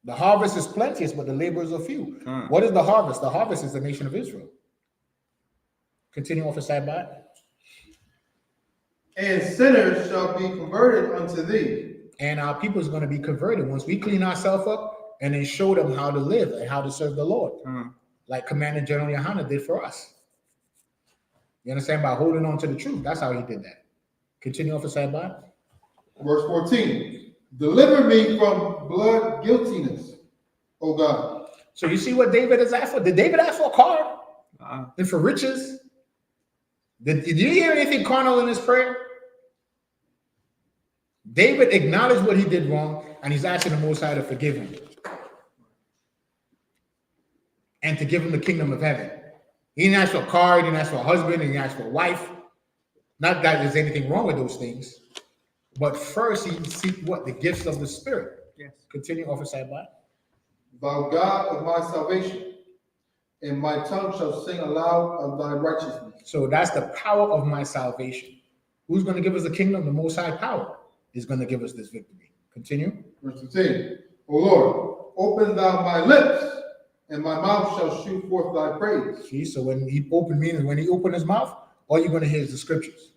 The harvest is plenteous, but the laborers are few. What is the harvest? The harvest is the nation of Israel. Continue off the side by. And sinners shall be converted unto thee. And our people is going to be converted once we clean ourselves up and then show them how to live and how to serve the Lord. Like Commander Gen.YAHANNA did for us. You understand? By holding on to the truth. That's how he did that. Continue off the side by. Verse 14. Deliver me from blood guiltiness, O God. So you see what David is asked for? Did David ask for a car? And for riches? Did you hear anything carnal in his prayer? David acknowledged what he did wrong, and he's asking the Most High to forgive him and to give him the kingdom of heaven. He didn't ask for a car, he didn't ask for a husband, he didn't ask for a wife. Not that there's anything wrong with those things, but first he seek what? The gifts of the Spirit. Yes. Continue, Officer Abba. Thou God of my salvation, and my tongue shall sing aloud of thy righteousness. So that's the power of my salvation. Who's going to give us the kingdom? The Most High power is going to give us this victory. Continue. Verse 15. O Lord, open thou my lips, and my mouth shall shoot forth thy praise. See, so when he opened, meaning when he opened his mouth, all you're going to hear is the scriptures.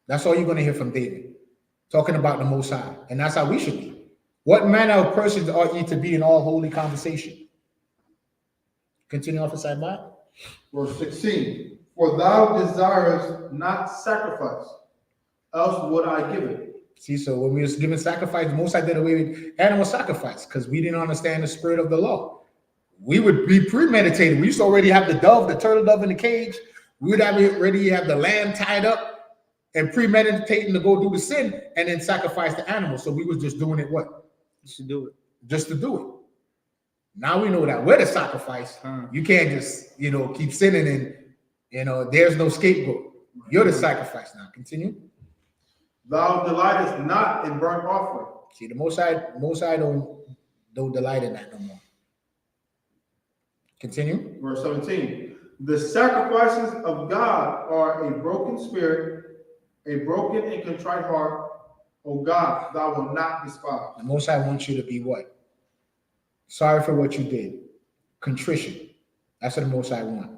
That's all you're going to hear from David, talking about the Most High. And that's how we should be. What manner of persons ought ye to be in all holy conversation? Continue off the side by. Verse 16. For thou desirest not sacrifice, else would I give it. See, so when we was giving sacrifice, the Most High did away with animal sacrifice because we didn't understand the spirit of the law. We would be premeditated. We used to already have the dove, the turtle dove in the cage. We would already have the lamb tied up and premeditating to go do the sin and then sacrifice the animal. So we was just doing it what? Just to do it. Just to do it. Now we know that we're the sacrifice. You can't just, keep sinning and, there's no scapegoat. You're the sacrifice now. Continue. Thou delightest not in burnt offering. See, the Most High don't delight in that no more. Continue. Verse 17. The sacrifices of God are a broken spirit, a broken and contrite heart. O God, thou wilt not despise. The Most High wants you to be what? Sorry for what you did. Contrition. That's what the Most High wants.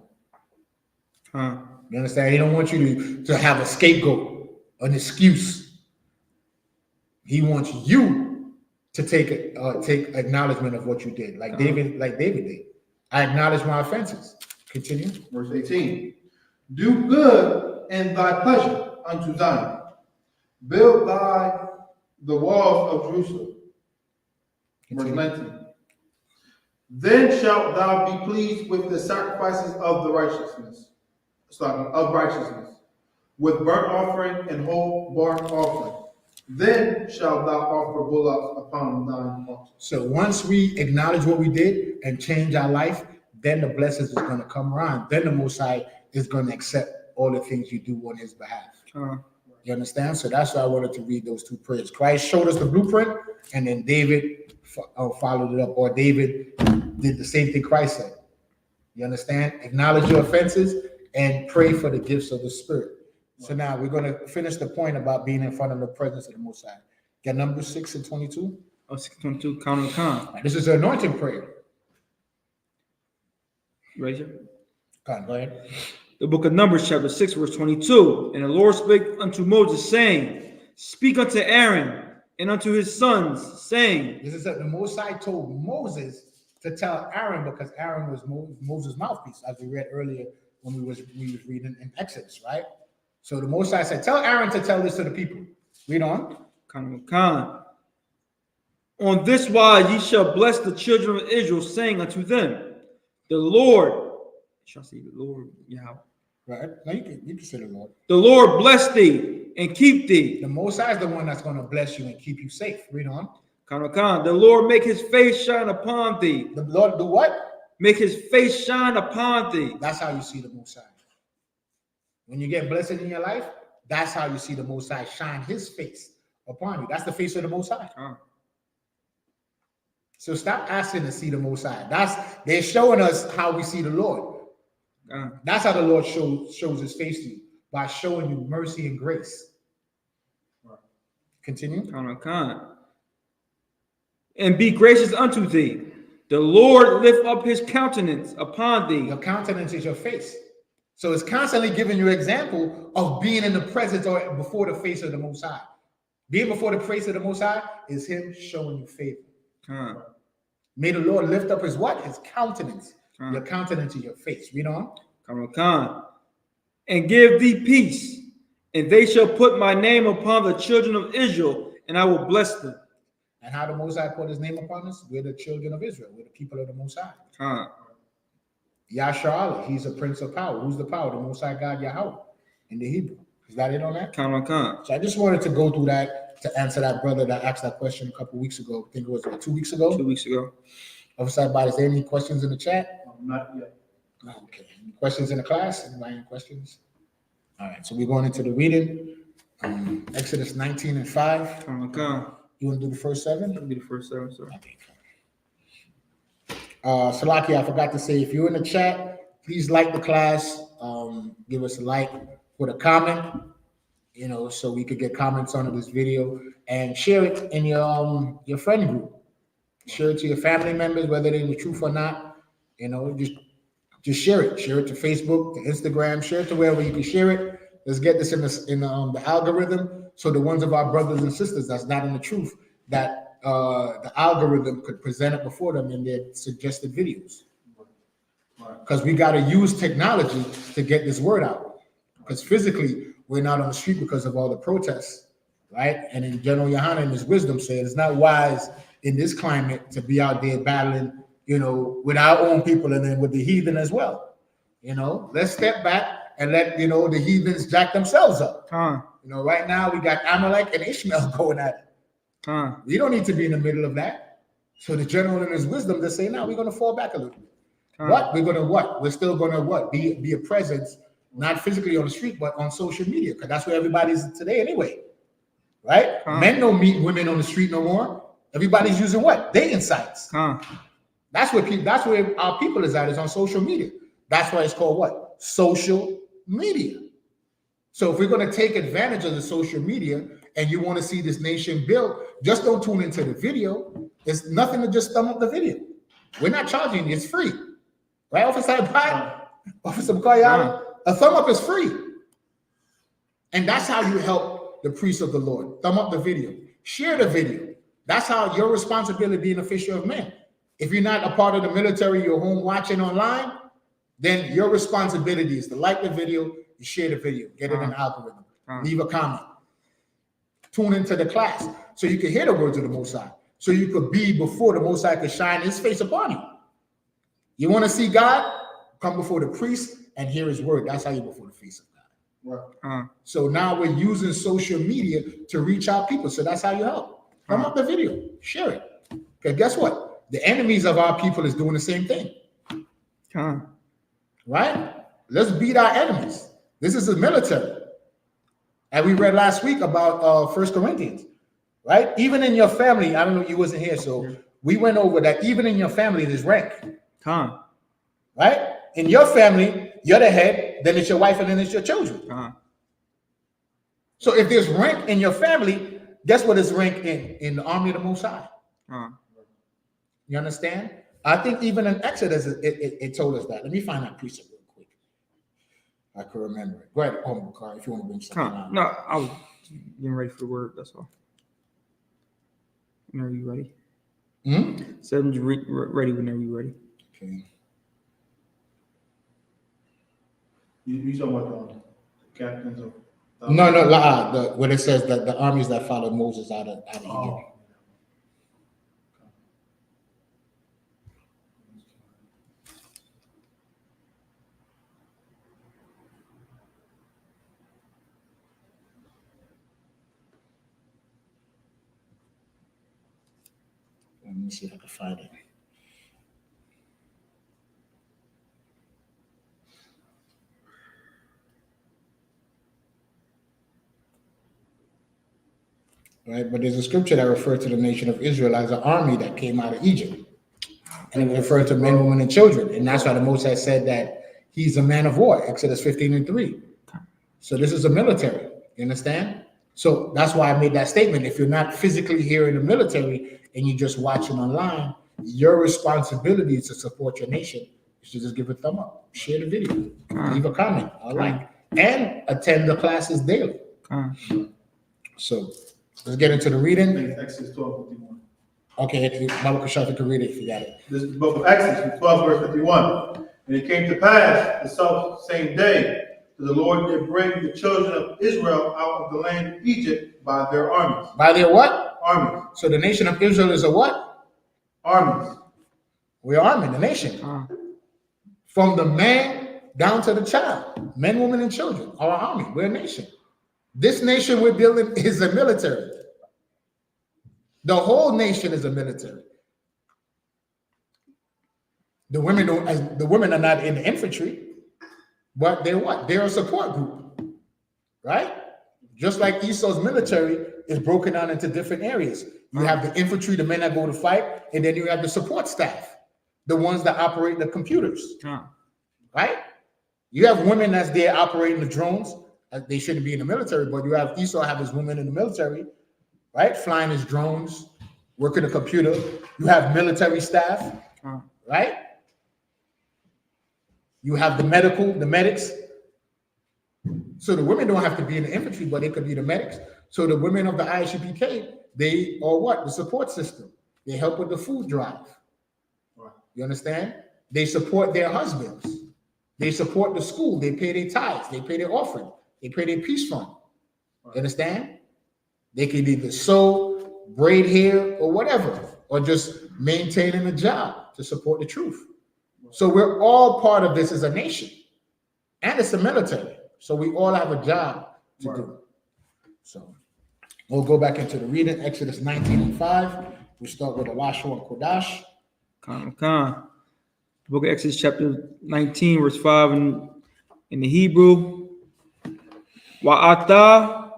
You understand? He don't want you to have a scapegoat, an excuse. He wants you to take acknowledgement of what you did, like David did. I acknowledge my offenses. Continue. Verse 18. Do good in thy pleasure unto Zion. Build the walls of Jerusalem. Continue. Verse 19. Then shalt thou be pleased with the sacrifices of righteousness, with burnt offering and whole burnt offering. Then shalt thou offer bullocks upon thine altar. So once we acknowledge what we did and change our life, then the blessings is going to come around. Then the Most High is going to accept all the things you do on his behalf. You understand? So that's why I wanted to read those two prayers. Christ showed us the blueprint, and then David followed it up, or David did the same thing Christ said. You understand? Acknowledge your offenses and pray for the gifts of the Spirit. So now we're going to finish the point about being in front of the presence of the Most High. Get Numbers 6 and 22. Oh, 6:22, Khan. This is the anointing prayer. Right here. Go ahead. The book of Numbers, chapter 6, verse 22. And the Lord spake unto Moses, saying, Speak unto Aaron and unto his sons, saying, This is the Most High told Moses to tell Aaron, because Aaron was Moses' mouthpiece, as we read earlier when we was reading in Exodus, right? So the Most High said, tell Aaron to tell this to the people. Read on. Khan. On this wise ye shall bless the children of Israel, saying unto them, the Lord, shall I say the Lord, Yahweh. Right? Now you can say the Lord. The Lord bless thee and keep thee. The Most High is the one that's going to bless you and keep you safe. Read on. Khan. The Lord make his face shine upon thee. The Lord do what? Make his face shine upon thee. That's how you see the Most High. When you get blessed in your life, that's how you see the Most High shine his face upon you. That's the face of the Most High. So stop asking to see the Most High. They're showing us how we see the Lord. That's how the Lord shows his face to you, by showing you mercy and grace. Continue. Khan. And be gracious unto thee. The Lord lift up his countenance upon thee. Your countenance is your face. So it's constantly giving you an example of being in the presence or before the face of the Most High. Being before the face of the Most High is him showing you favor. May the Lord lift up his what? His countenance. Your countenance is your face. Read on. Khan. And give thee peace, and they shall put my name upon the children of Israel, and I will bless them. And how the Most High put his name upon us? We're the children of Israel. We're the people of the Most High. Yahshua, he's a prince of power. Who's the power? The Most High God, Yahweh, in the Hebrew. Is that it on that? Khan. So I just wanted to go through that to answer that brother that asked that question a couple weeks ago. I think it was 2 weeks ago. 2 weeks ago. Officer, is there any questions in the chat? Not yet. Okay. Any questions in the class? Anybody any questions? All right. So we're going into the reading. Exodus 19 and 5. Khan. You want to do the first 7? Let me do the first 7, sir. Okay. Salaki, I forgot to say, if you're in the chat, please like the class. Give us a like, put a comment, so we could get comments on this video, and share it in your friend group. Share it to your family members, whether they're in the truth or not. Just share it. Share it to Facebook, to Instagram. Share it to wherever you can share it. Let's get this in the algorithm, so the ones of our brothers and sisters that's not in the truth, that the algorithm could present it before them in their suggested videos. Because we got to use technology to get this word out. Because physically, we're not on the street because of all the protests, right? And in Gen.YAHANNA, in his wisdom, said it's not wise in this climate to be out there battling, with our own people and then with the heathen as well. Let's step back and let the heathens jack themselves up. Right now we got Amalek and Ishmael going at it. We don't need to be in the middle of that. So the general in his wisdom, they say, no, we're going to fall back a little bit. What? We're going to what? We're still going to what? Be a presence, not physically on the street, but on social media, because that's where everybody is today anyway. Right? Men don't meet women on the street no more. Everybody's using what? Dating sites. That's where our people is on social media. That's why it's called what? Social media. So if we're going to take advantage of the social media and you want to see this nation built, just don't tune into the video. It's nothing to just thumb up the video. We're not charging you. It's free. Right, Officer? Officer McCoy, a thumb up is free. And that's how you help the priests of the Lord. Thumb up the video. Share the video. That's how your responsibility being an official of men. If you're not a part of the military, you're home watching online, then your responsibility is to like the video, you share the video, get it in an algorithm, leave a comment, tune into the class so you can hear the words of the Most High, so you could be before the Most High could shine his face upon you. You want to see God? Come before the priest and hear his word. That's how you before the face of God. So now we're using social media to reach out people. So that's how you help. Thumb up the video, share it. Because guess what? The enemies of our people is doing the same thing. Right? Let's beat our enemies. This is the military. And we read last week about 1 Corinthians. Right? Even in your family, I don't know, you wasn't here, so we went over that. Even in your family, there's rank. Right? In your family, you're the head, then it's your wife, and then it's your children. So if there's rank in your family, Guess what his rank in the army of the Most High? You understand? I think even in Exodus, it told us that. Let me find that precept real quick. I can remember it. Go ahead, Car, if you want to bring something out. No, I was getting ready for the word. That's all. Whenever you ready. Seven's ready whenever you ready. Okay. You talking about the captains of? No. When it says that the armies that followed Moses out of Egypt. Let me see if I can find it. Right, but there's a scripture that refers to the nation of Israel as an army that came out of Egypt, and it referred to men, women, and children, and that's why the Most High said that he's a man of war. Exodus 15:3. So this is a military. You understand? So that's why I made that statement. If you're not physically here in the military and you're just watching online, your responsibility is to support your nation. You should just give a thumb up, share the video, leave a comment, I like, and attend the classes daily. So let's get into the reading. Exodus 12:51. Okay, Baba Kashafi can read it if you got it. This is the book of Exodus, 12, verse 51. And it came to pass the self same day that the Lord did bring the children of Israel out of the land of Egypt by their armies. By their what? Armies. So the nation of Israel is a what? Armies. We're arming the nation. From the man down to the child. Men, women, and children. Our army. We're a nation. This nation we're building is a military. The whole nation is a military. The women are not in the infantry, but they're what? They're a support group, right? Just like Esau's military is broken down into different areas. You have the infantry, the men that go to fight, and then you have the support staff, the ones that operate the computers, right? You have women that's there operating the drones. They shouldn't be in the military, but you have Esau have his women in the military, right? Flying his drones, working the computer. You have military staff, right? You have the medics. So the women don't have to be in the infantry, but they could be the medics. So the women of the I.S.U.P.K, they are what? The support system. They help with the food drive. You understand? They support their husbands. They support the school. They pay their tithes. They pay their offering. They pay their peace fund. You understand? They can either sew, braid hair, or whatever, or just maintaining a job to support the truth. So we're all part of this as a nation, and it's a military. So we all have a job to do. So we'll go back into the reading, Exodus 19:5. We start with Elisha and Kodash. The book of Exodus chapter 19, verse 5 in the Hebrew. Wa'ata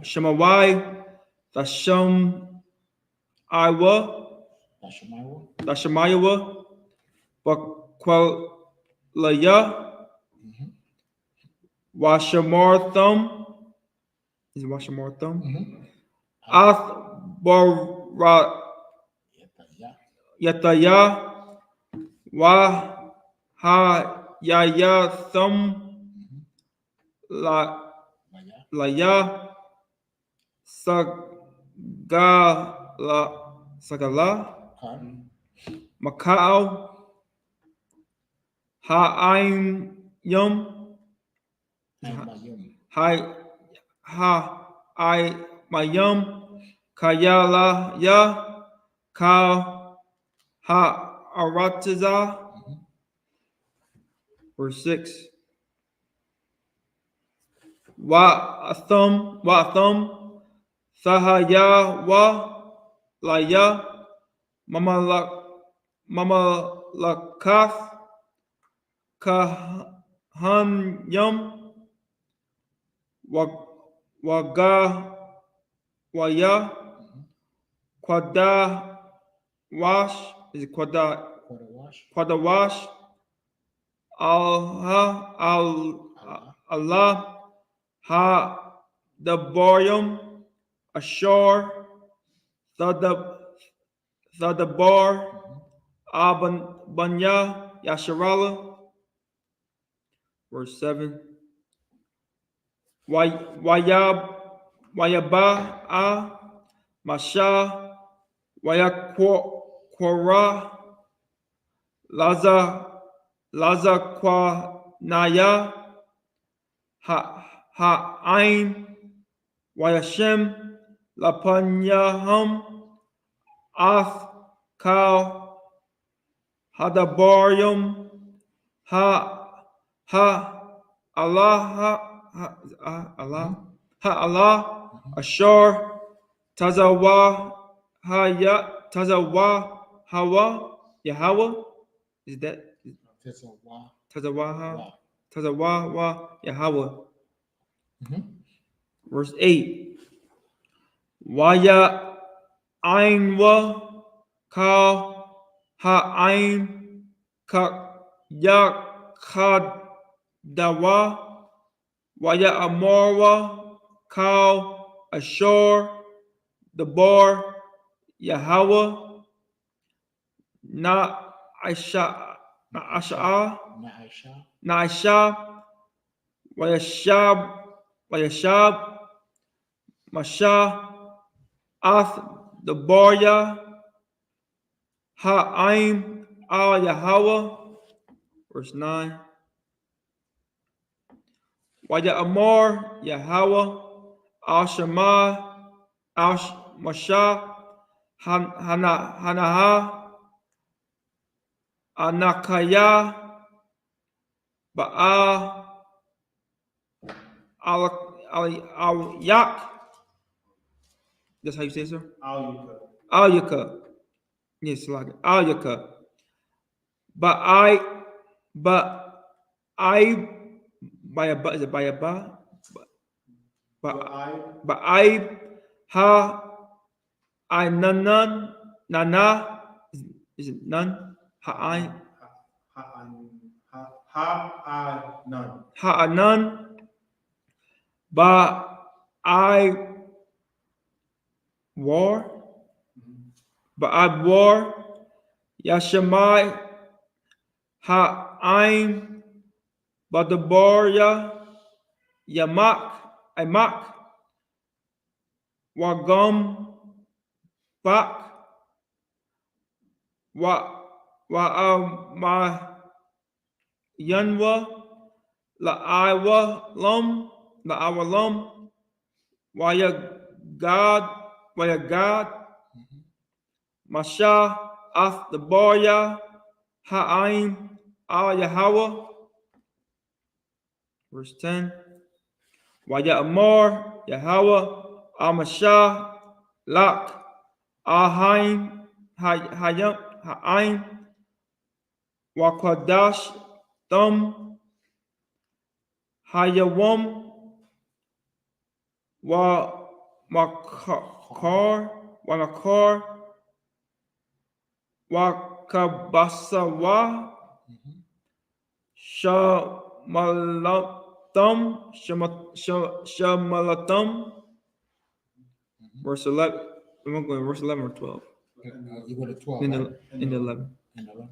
Shamawai Tasham Tashamayawa Bakwalaya Washamartham is Washamartham Athbara Yataya Wahayayatham Laya Sagala Macau Ha'ayim Ha'aymayum Kayala Ya Ka Ha'aratiza. Verse 6. Wa'atham Sahaya Wa Laya Mamalakath Kahanyam Waga Waya Kwada Wash is Kwada For the wash. Padawash, Allah, Ha, the Boryum, Ashore, Thadabar, Banya, Yasharala. Verse 7. Wayaba, Masha, Wayakwara, Laza Naya, Ha'ain, Wayashem, Lapanyaham, Ath, Kal, Hadabarium, Allah, Ashar, Tazawa, Hawa, Yahweh. Is that Tazawa, Yahweh? Verse 8. Waya Ainwa Ka Ha'ain Ka Yakadawa Waya Amorwa Ka Ashor the Bar Yahweh Na Aisha Wayashab Masha Ath the Barya Ha'aim al Yahweh. Verse 9. Waya Amor Yahweh al Shema al Masha Hanaha Anakaya Ba'a al Yak. That's how you say it, sir? Al-Yuka. Yes, like Al-Yuka. But by a ba, is it by a ba? But ha I nana is it none? None. But war. But war. Yashamai Ha'aim Badabarya Imak Wagam Bak Ma Yanwa La'awa Lum Waya God Masha Ath the Barya Ha'aim al Yahweh. Verse 10. Waya Amor Yahweh al Masha Lak al Haim Ha'aim Wakwadash Thum Hayawam Makar Wakabasawa Shamalatam. Verse 11. I'm going verse 11 or 12. You go to 12. In right? the 11. In the 11.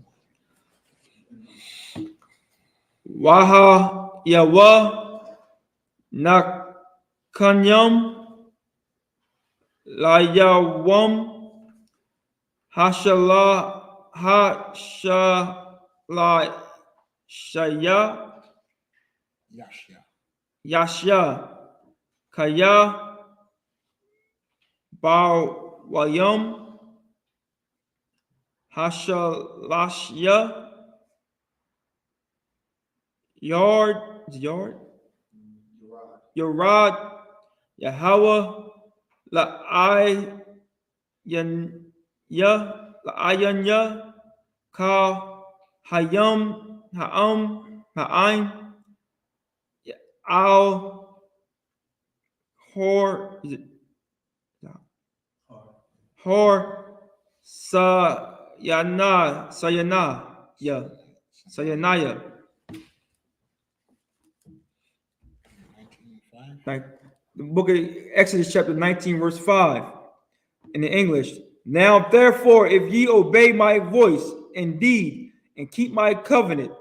Waha Yawa Nakanyam Layawam Hashala Shaya Yashya Kaya Bawayam Hashalashya Yorad Yahweh La'ayanya Ka Ha'aim Al Hor Sa Sayanaya. Like the book of Exodus chapter 19 verse 5 in the English. Now therefore, if ye obey my voice indeed and keep my covenant,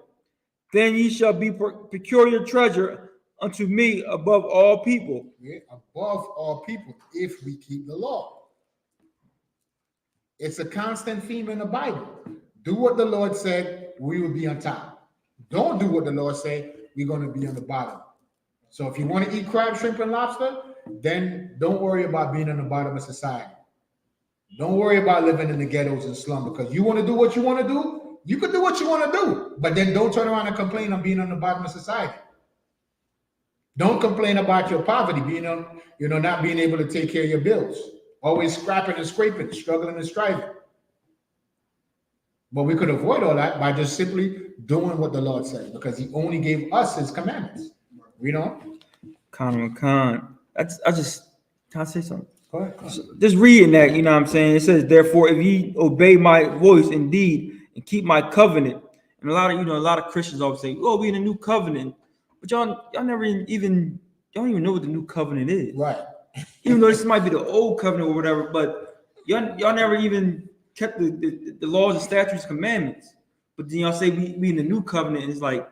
then ye shall be peculiar treasure unto me above all people. Yeah, above all people, if we keep the law. It's a constant theme in the Bible. Do what the Lord said, we will be on top. Don't do what the Lord said, we're going to be on the bottom. So if you want to eat crab, shrimp, and lobster, then don't worry about being on the bottom of society. Don't worry about living in the ghettos and slum, because you want to do what you want to do, you can do what you want to do, but then don't turn around and complain of being on the bottom of society. Don't complain about your poverty, being on, not being able to take care of your bills, always scrapping and scraping, struggling and striving. But we could avoid all that by just simply doing what the Lord said, because he only gave us his commandments. Khan. I just, can I say something? Go ahead. So just reading that, you know what I'm saying? It says, therefore, if ye obey my voice indeed and keep my covenant. And a lot of Christians always say, oh, we in a new covenant. But y'all never even, y'all don't even know what the new covenant is. Right. Even though this might be the old covenant or whatever, but y'all never even kept the laws and statutes, commandments. But then y'all say we in the new covenant, and it's like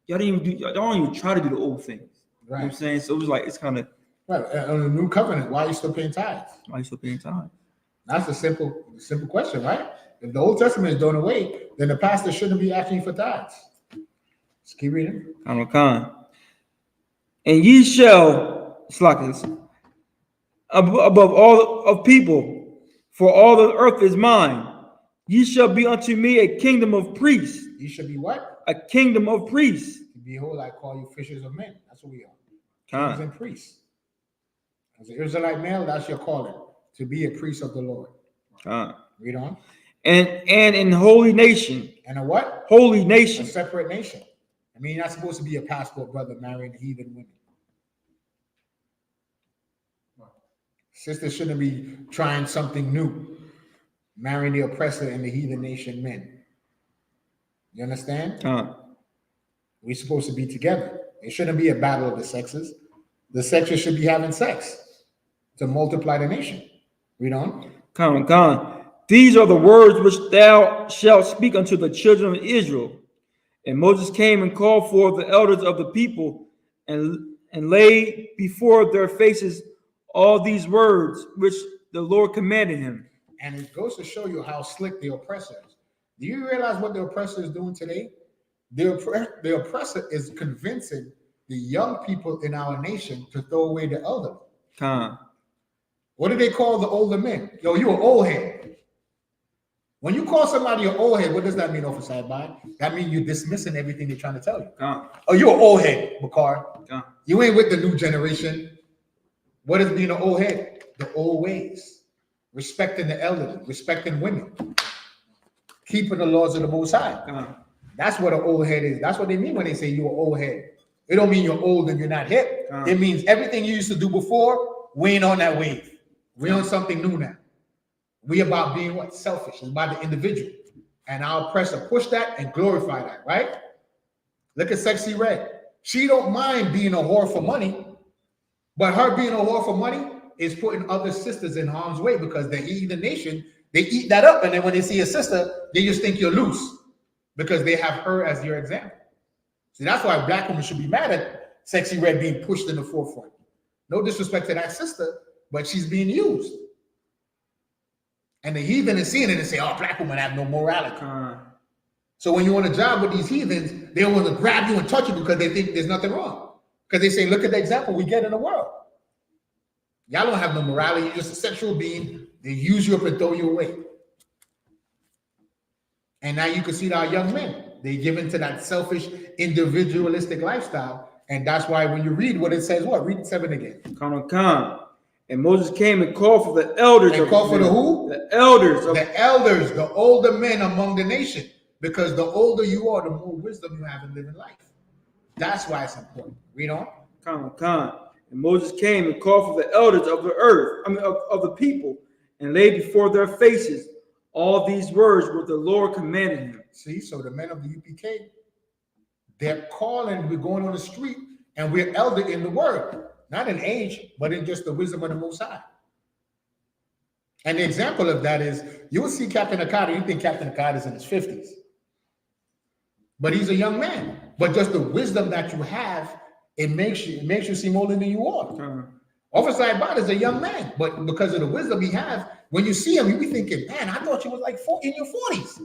y'all don't even try to do the old things. Right. You know what I'm saying? So it was like, it's kind of right. On the new covenant, why are you still paying tithes? Why are you still paying tithes? That's the simple question, right? If the Old Testament is done away, then the pastor shouldn't be asking for tithes. Let's keep reading. Khan. And ye shall, above all of people, for all the earth is mine. Ye shall be unto me a kingdom of priests. You should be what? A kingdom of priests. Behold, I call you fishers of men. That's what we are. Khan. Kings and priests. As an Israelite male, that's your calling, to be a priest of the Lord. Read on. And in holy nation. And a what? Holy nation. A separate nation. I mean, you're not supposed to be a passport brother marrying heathen women. Sisters shouldn't be trying something new, marrying the oppressor and the heathen nation men. You understand? We're supposed to be together. It shouldn't be a battle of the sexes. The sexes should be having sex to multiply the nation. Read on. Khan. These are the words which thou shalt speak unto the children of Israel. And Moses came and called for the elders of the people and laid before their faces all these words which the Lord commanded him. And it goes to show you how slick the oppressor is. Do you realize what the oppressor is doing today? The oppressor is convincing the young people in our nation to throw away the elderly. What do they call the older men? Yo, you an old head. When you call somebody an old head, what does that mean, Officer Side? That means you're dismissing everything they're trying to tell you. Oh, you're an old head, Bakar. You ain't with the new generation. What is being an old head? The old ways. Respecting the elderly, respecting women, keeping the laws of the Most High. That's what an old head is. That's what they mean when they say you're an old head. It don't mean you're old and you're not hip. It means everything you used to do before, we ain't on that wave. We're on something new now. We about being what? Selfish. It's about the individual. And our oppressor push that and glorify that, right? Look at Sexy Red. She don't mind being a whore for money, but her being a whore for money is putting other sisters in harm's way, because the heathen nation, they eat that up, and then when they see a sister, they just think you're loose because they have her as your example. See, that's why black women should be mad at Sexy Red being pushed in the forefront. No disrespect to that sister, but she's being used. And the heathen is seeing it and say, oh, black women have no morality. So when you're on a job with these heathens, they want to grab you and touch you because they think there's nothing wrong. Because they say, look at the example we get in the world. Y'all don't have no morality. You're just a sexual being. They use you up and throw you away. And now you can see our young men. They give into that selfish, individualistic lifestyle. And that's why when you read what it says, what? Read 7 again. And Moses came and called for the elders. And called for the who? The elders. The elders, the older men among the nation. Because the older you are, the more wisdom you have in living life. That's why it's important. Read on. And Moses came and called for the elders of the earth, of the people, and laid before their faces All these words were the Lord commanded him. See, so the men of the UPK, they're calling, we're going on the street, and we're elder in the word, not in age, but in just the wisdom of the Most High. And the example of that is, you will see Captain Okada, you think Captain Okada is in his 50s. But he's a young man. But just the wisdom that you have, it makes you seem older than you are. Officer Ibad is a young man, but because of the wisdom he has, when you see him, you be thinking, man, I thought you was like in your 40s.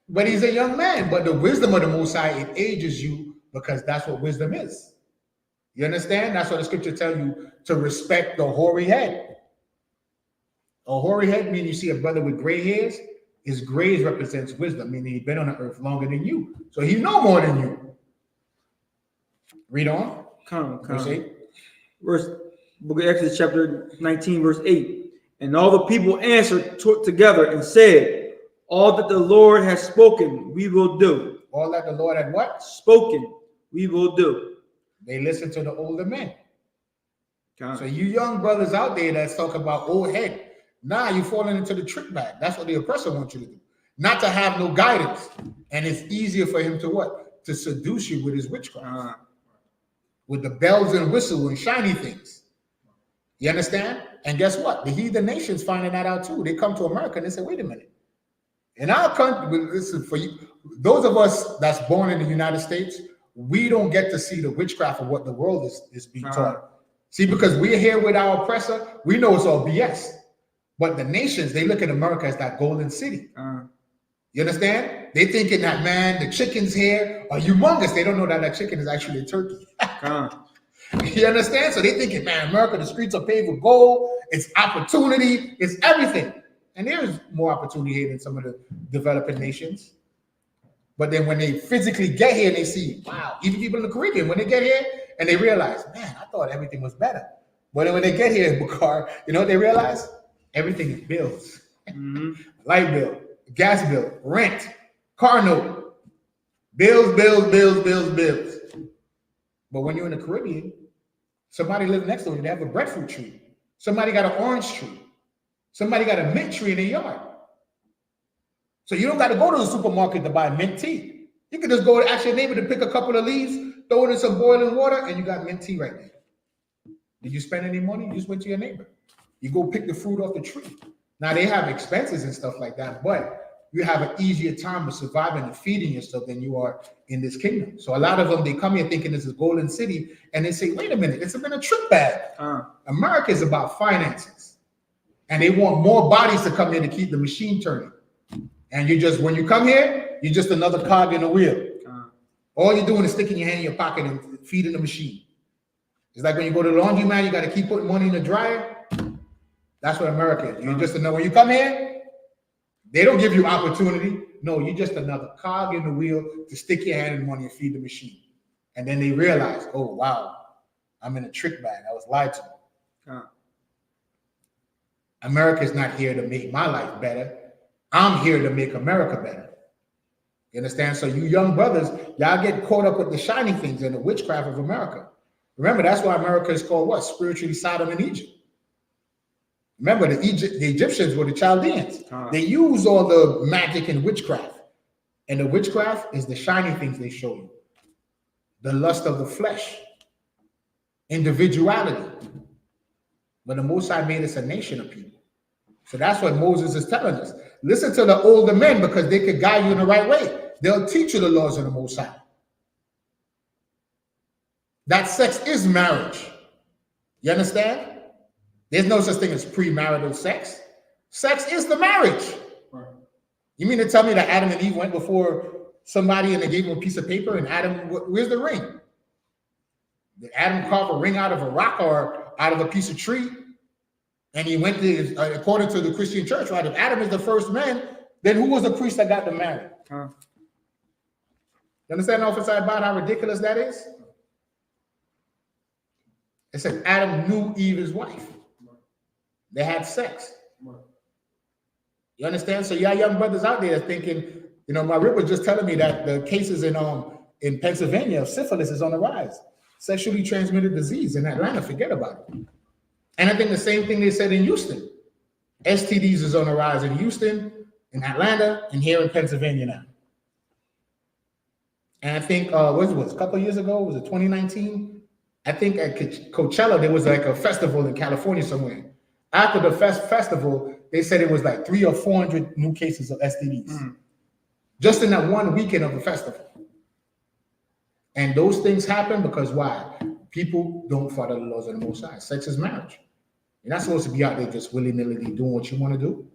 But he's a young man. But the wisdom of the Most High, it ages you because that's what wisdom is. You understand? That's what the scripture tells you, to respect the hoary head. A hoary head means you see a brother with gray hairs. His grays represents wisdom, meaning he's been on the earth longer than you. So he know more than you. Read on. Come. Verse, book of Exodus chapter 19, verse 8. And all the people answered together and said, all that the Lord has spoken, we will do. All that the Lord had what? Spoken, we will do. They listen to the older men. So you young brothers out there that's talking about old head, nah, you're falling into the trick bag. That's what the oppressor wants you to do. Not to have no guidance. And it's easier for him to what? To seduce you with his witchcraft. With the bells and whistles and shiny things. You understand? And guess what? The heathen nations finding that out too. They come to America and they say, wait a minute. In our country, listen, for you, those of us that's born in the United States, we don't get to see the witchcraft of what the world is being taught. See, because we're here with our oppressor, we know it's all BS. But the nations, they look at America as that golden city. You understand? They thinking that, man, the chickens here are humongous. They don't know that chicken is actually a turkey. You understand? So they thinking, man, America, the streets are paved with gold. It's opportunity. It's everything. And there is more opportunity here than some of the developing nations. But then when they physically get here and they see, wow, even people in the Caribbean, when they get here and they realize, man, I thought everything was better. But then when they get here in Bukhara, you know what they realize? Everything is bills. Light bill, gas bill, rent, car note, bills. But when you're in the Caribbean, somebody lives next to you, they have a breadfruit tree. Somebody got an orange tree. Somebody got a mint tree in their yard. So you don't got to go to the supermarket to buy mint tea. You can just go to ask your neighbor to pick a couple of leaves, throw it in some boiling water, and you got mint tea right there. Did you spend any money? You just went to your neighbor. You go pick the fruit off the tree. Now, they have expenses and stuff like that, but you have an easier time of surviving and feeding yourself than you are in this kingdom. So a lot of them, they come here thinking this is golden city, and they say, wait a minute, it's been a trick bag. America is about finances. And they want more bodies to come in to keep the machine turning. And you just, when you come here, you're just another cog in the wheel. All you're doing is sticking your hand in your pocket and feeding the machine. It's like when you go to the laundromat, you got to keep putting money in the dryer. That's what America is. You're just another, when you come here, they don't give you opportunity. No, you're just another cog in the wheel to stick your hand in money and feed the machine. And then they realize, oh, wow, I'm in a trick bag. I was lied to. America's not here to make my life better. I'm here to make America better. You understand? So you young brothers, y'all get caught up with the shiny things and the witchcraft of America. Remember, that's why America is called what? Spiritually Sodom and Egypt. Remember, the Egyptians were the Chaldeans. They use all the magic and witchcraft. And the witchcraft is the shiny things they show you. The lust of the flesh. Individuality. But the Most High made us a nation of people. So that's what Moses is telling us. Listen to the older men because they could guide you in the right way. They'll teach you the laws of the Most High. That sex is marriage. You understand? There's no such thing as premarital sex. Sex is the marriage. You mean to tell me that Adam and Eve went before somebody and they gave him a piece of paper and Adam, where's the ring? Did Adam carve a ring out of a rock or out of a piece of tree? And he went to, according to the Christian church, right? If Adam is the first man, then who was the priest that got them married? You understand, Officer, about how ridiculous that is? It said Adam knew Eve, his wife. They had sex. You understand? So y'all young brothers out there thinking, you know, my rip was just telling me that the cases in Pennsylvania of syphilis is on the rise. Sexually transmitted disease in Atlanta, forget about it. And I think the same thing they said in Houston. STDs is on the rise in Houston, in Atlanta, and here in Pennsylvania now. And I think what was it, a couple of years ago? Was it 2019? I think at Coachella there was like a festival in California somewhere. After the festival, they said it was like 300 or 400 new cases of STDs, just in that one weekend of the festival. And those things happen because why? People don't follow the laws of the Most High. Sex is marriage. You're not supposed to be out there just willy-nilly doing what you want to do.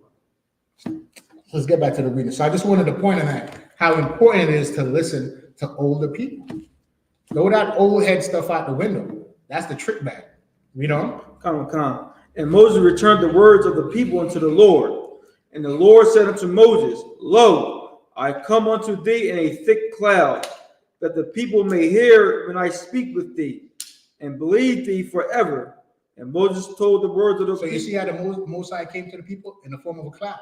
Let's get back to the reading. So I just wanted to point on that, how important it is to listen to older people. Throw that old head stuff out the window. That's the trick bag. Read on. Come. And Moses returned the words of the people unto the Lord. And the Lord said unto Moses, Lo, I come unto thee in a thick cloud, that the people may hear when I speak with thee, and believe thee forever. And Moses told the words of the people. So you see how the Most High came to the people in the form of a cloud.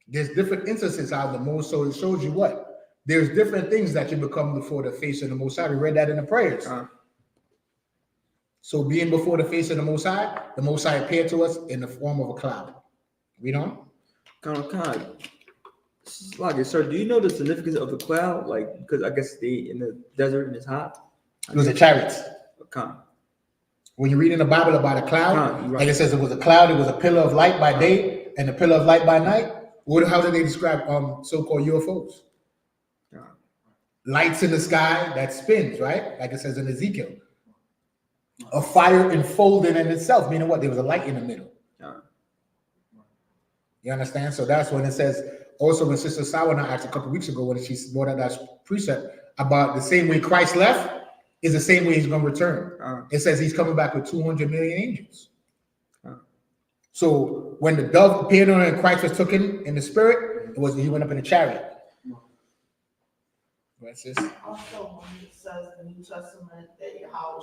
There's different instances how the Most, so it shows you what? There's different things that you become before the face of the Most High. We read that in the prayers. So being before the face of the Most High appeared to us in the form of a cloud. Read on. Kind. Like, sir, do you know the significance of the cloud? Like, because I guess they in the desert and it's hot. It was a chariot. When you read in the Bible about a cloud, right. Like it says it was a cloud, it was a pillar of light by day and a pillar of light by night. How do they describe so-called UFOs? Lights in the sky that spins, right? Like it says in Ezekiel. A fire enfolded in itself, meaning what? There was a light in the middle. You understand? So that's when it says, also when Sister Sawana asked a couple weeks ago when she brought out that precept about the same way Christ left is the same way he's going to return. It says he's coming back with 200 million angels. So when the dove appeared on him and Christ was taken in the spirit, he went up in a chariot. What's this? Also, when it says in the New Testament that Yahweh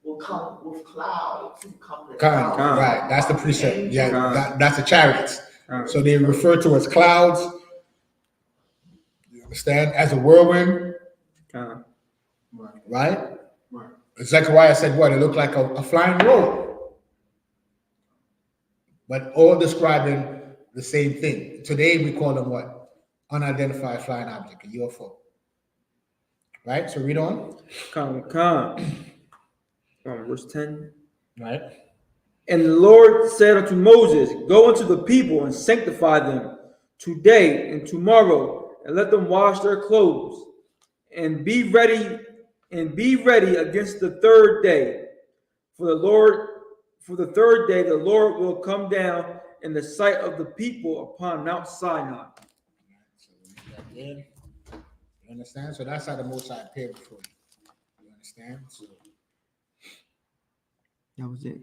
will come with cloud to come with cloud. Right, that's the precept. Yeah, that's the chariots. So they refer to as clouds. You understand? As a whirlwind. Right? Zechariah said what? It looked like a flying robe. But all describing the same thing. Today we call them what? Unidentified flying object, a UFO. Right? So read on. Verse 10. Right. And the Lord said unto Moses, Go unto the people and sanctify them today and tomorrow, and let them wash their clothes, and be ready against the third day. For the third day the Lord will come down in the sight of the people upon Mount Sinai. You understand? So that's how the Most High appeared before you. You understand? So that was it.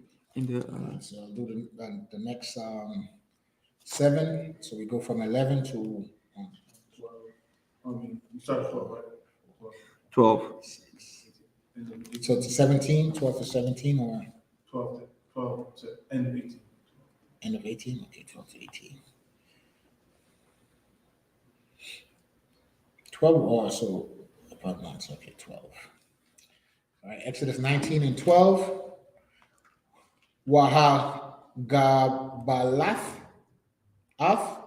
So I'll do the next 7. So we go from 11 to 12. You start at 12, right? 12. So to 17, 12 to 17, or 12 to end of 18. End of 18? Okay, 12 to 18. 12 or so about months. Okay, 12. All right, Exodus 19 and 12. Waha Gabalath Af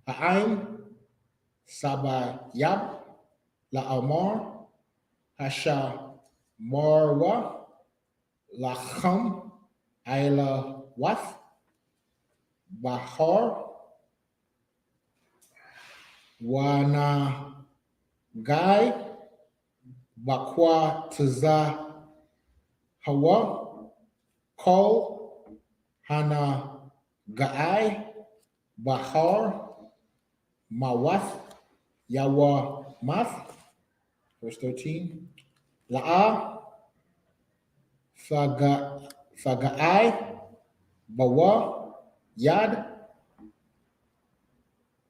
Ha'aim Sabayab La'amar Hasha Marwa Lacham Ayla Wath Bahar Wana Gai Bakwa Taza Hawa Kol Hana Gai Bahar Mawath Yawa Math. Verse 13. La'a Faga'ai Bawa Yad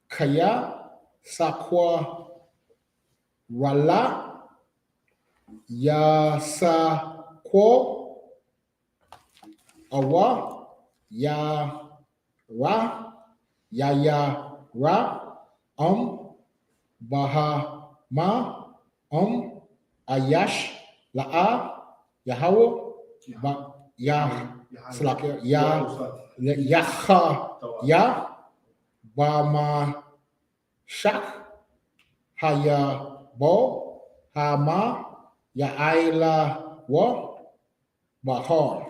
Kaya Sakwa Rala Yasakwo Awa Ya Ra Ya Ra Baha Ma Ayash La'a Yahweh Ba Yah Slakia, Yaha, Bama Shak, Haya Bo, Hama, Ya'ila Wa, Bahar.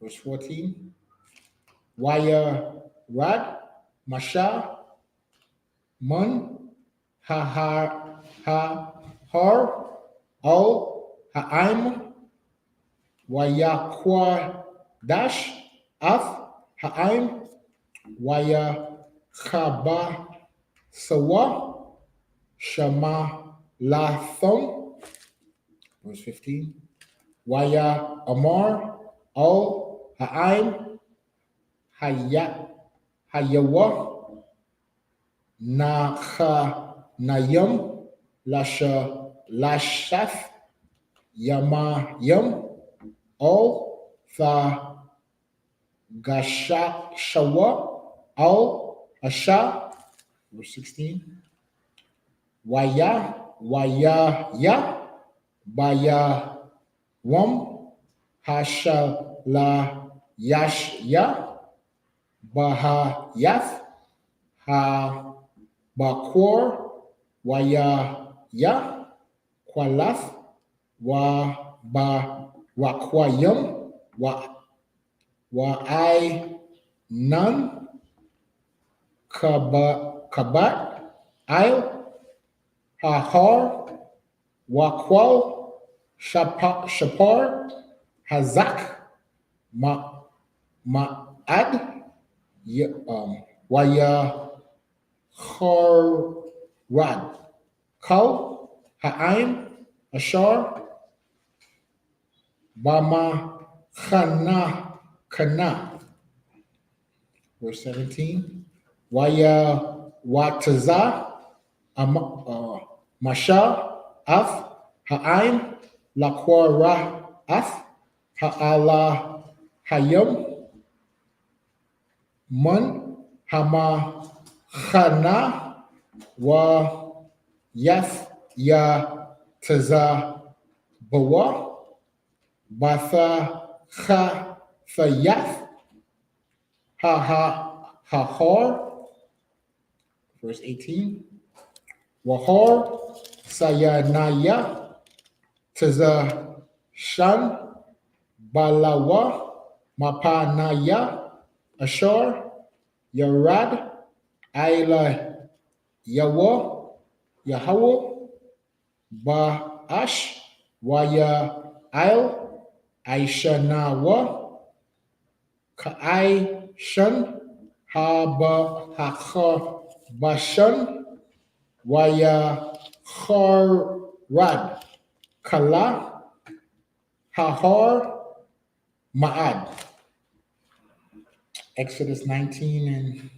Verse 14. Waya Rad, Masha, Mun, Har, Al, Ha'im, Waya Dash, Af, Ha'im, Waya Chaba Sawa, Shama Lathom. Verse 15. Waya Amar, Al, Ha'im, Hayawa, Nayam, Lashath, Yamayam, Al, Tha Shawa, Al, Asha. Verse 16. Ya, Baya, Wam, Hashala, Yashya, Bahayath, Ha Bakwar, Ya, Kwalath, Wakwayam, I Nun, Kabat, Il, Hahar, Wakwal, Shapar, Hazak, Ma'ad, Waya Harad, Kal, Ha'im, Ashar, Bama Kana. Verse 17. Waya Wataza, Masha, Af, Ha'im, Lakwara, Af, Ha'ala, Hayam, Mun, Hama, Khana, Wa, Yath, Ya, Taza, Bawa, Batha, Fayath, Hahar. Verse 18. Wahar, Sayanaya, Taza, Shan, Balawa, Mapanaya, Ashar, Yarad, Aila, Yawa, Yahweh, Ba'ash, Waya, Il, Aishanawa, Ka'ai, Shan, Haba, Hacha, Bashan, Waya, Harad, Kala, Hahar, Ma'ad. Exodus 19 and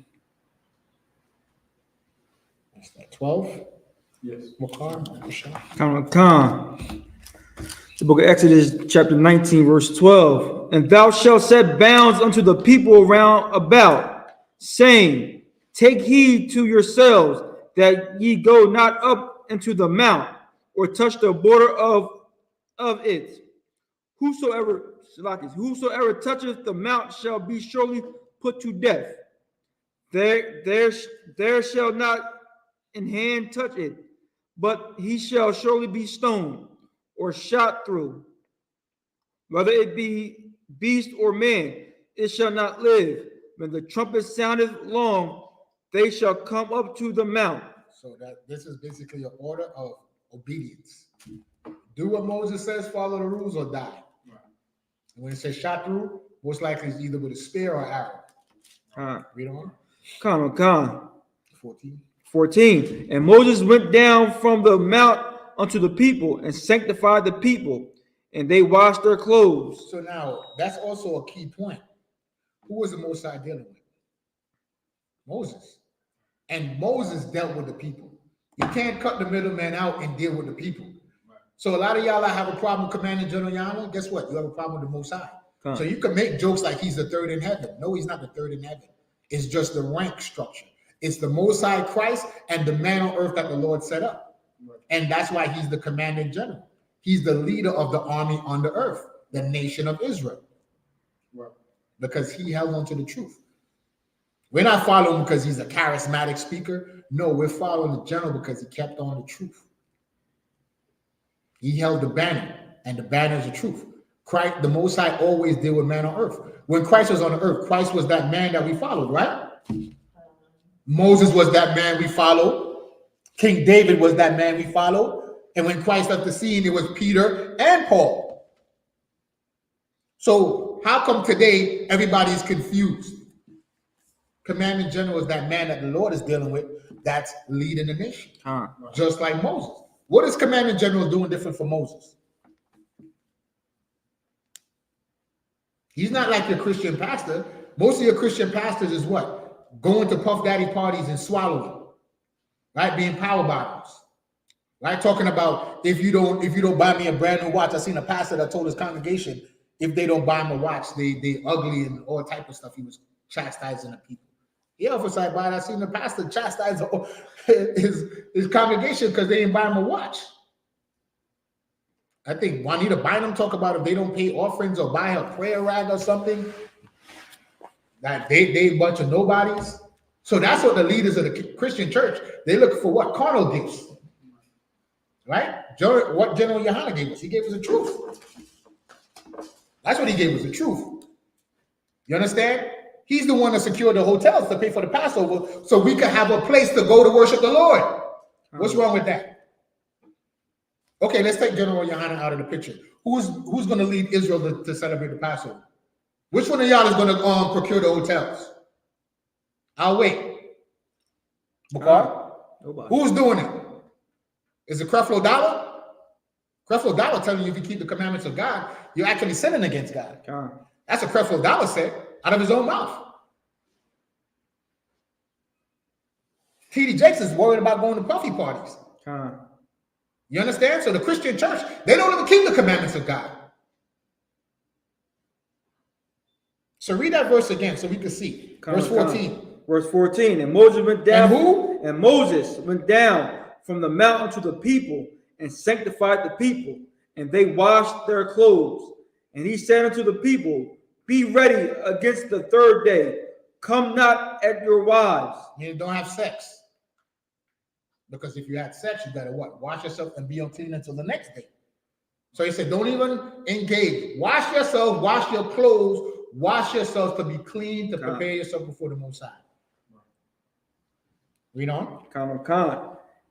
what's that, 12? Yes. Khan. The book of Exodus, chapter 19, verse 12. And thou shalt set bounds unto the people round about, saying, take heed to yourselves that ye go not up into the mount, or touch the border of it. Whosoever toucheth the mount shall be surely put to death. There shall not an hand touch it, but he shall surely be stoned or shot through. Whether it be beast or man, it shall not live. When the trumpet soundeth long, they shall come up to the mount. So that this is basically an order of obedience. Do what Moses says, follow the rules, or die. Right. And when it says shot through, most likely it's either with a spear or arrow. Read on. Khan. 14. And Moses went down from the mount unto the people and sanctified the people, and they washed their clothes. So now that's also a key point. Who was the Most High dealing with? Moses. And Moses dealt with the people. You can't cut the middleman out and deal with the people. Right. So a lot of y'all that have a problem commanding Gen.YAHANNA, guess what? You have a problem with the Most High. So you can make jokes like he's the third in heaven. No, he's not the third in heaven. It's just the rank structure. It's the Most High Christ and the man on earth that the Lord set up. Right. And that's why he's the commanding general. He's the leader of the army on the earth, the nation of Israel. Right. because he held on to the truth. We're not following because he's a charismatic speaker. No, we're following the general because he kept on the truth. He held the banner, and the banner is the truth. Christ, the Most High, always deal with man on earth. When Christ was on the earth, Christ was that man that we followed, right? Moses was that man we followed. King David was that man we followed. And when Christ left the scene, it was Peter and Paul. So how come today everybody's confused? Commandant General is that man that the Lord is dealing with that's leading the nation. Just like Moses. What is Commandant General doing different from Moses? He's not like your Christian pastor. Most of your Christian pastors is what? Going to Puff Daddy parties and swallowing. Right? Being power bottoms. Right? Talking about if you don't buy me a brand new watch. I seen a pastor that told his congregation if they don't buy him a watch, they ugly and all type of stuff. He was chastising the people. Yeah, for side by I seen the pastor chastise his congregation because they didn't buy him a watch. I think Juanita Bynum talk about if they don't pay offerings or buy a prayer rag or something, that they a bunch of nobodies. So that's what the leaders of the Christian church, they look for what? Carnal gifts. Right? What General Yohanna gave us. He gave us the truth. That's what he gave us, the truth. You understand? He's the one that secured the hotels to pay for the Passover so we could have a place to go to worship the Lord. What's wrong with that? Okay, let's take General Yohanna out of the picture. Who's going to lead Israel to celebrate the Passover? Which one of y'all is going to procure the hotels? I'll wait. Who's doing it? Is it Creflo Dollar? Creflo Dollar telling you if you keep the commandments of God, you're actually sinning against God. That's what Creflo Dollar said out of his own mouth. T.D. Jakes is worried about going to puffy parties. You understand? So the Christian church, they don't even keep the commandments of God. So read that verse again so we can see. Verse 14. Verse 14. And Moses went down. And who? And Moses went down from the mountain to the people and sanctified the people, and they washed their clothes. And he said unto the people, be ready against the third day. Come not at your wives. You don't have sex. Because if you had sex, you got to what? Wash yourself and be unclean until the next day. So he said, don't even engage. Wash yourself, wash your clothes, wash yourself to be clean, to prepare yourself before the Most High. Read on.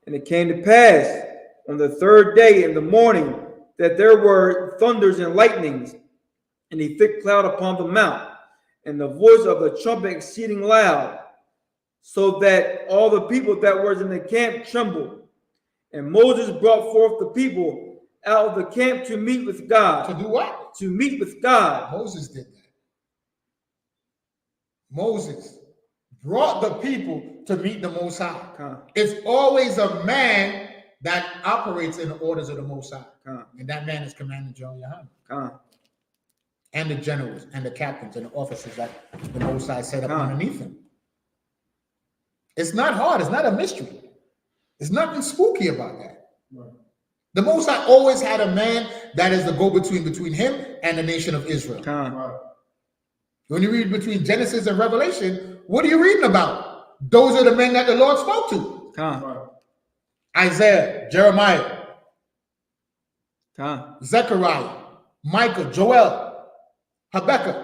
And it came to pass on the third day in the morning that there were thunders and lightnings, and a thick cloud upon the mount, and the voice of the trumpet exceeding loud, so that all the people that were in the camp trembled. And Moses brought forth the people out of the camp to meet with God. To do what? To meet with God. Moses did that. Moses brought the people to meet the Most High. It's always a man that operates in the orders of the Most High. And that man is Commandant General Yohanna. And the generals and the captains and the officers that the Most High set up underneath him. It's not hard. It's not a mystery. There's nothing spooky about that. Right. The Most High always had a man that is the go-between between him and the nation of Israel. Right. When you read between Genesis and Revelation, what are you reading about? Those are the men that the Lord spoke to. Right. Isaiah, Jeremiah, Zechariah, Micah, Joel, Habakkuk,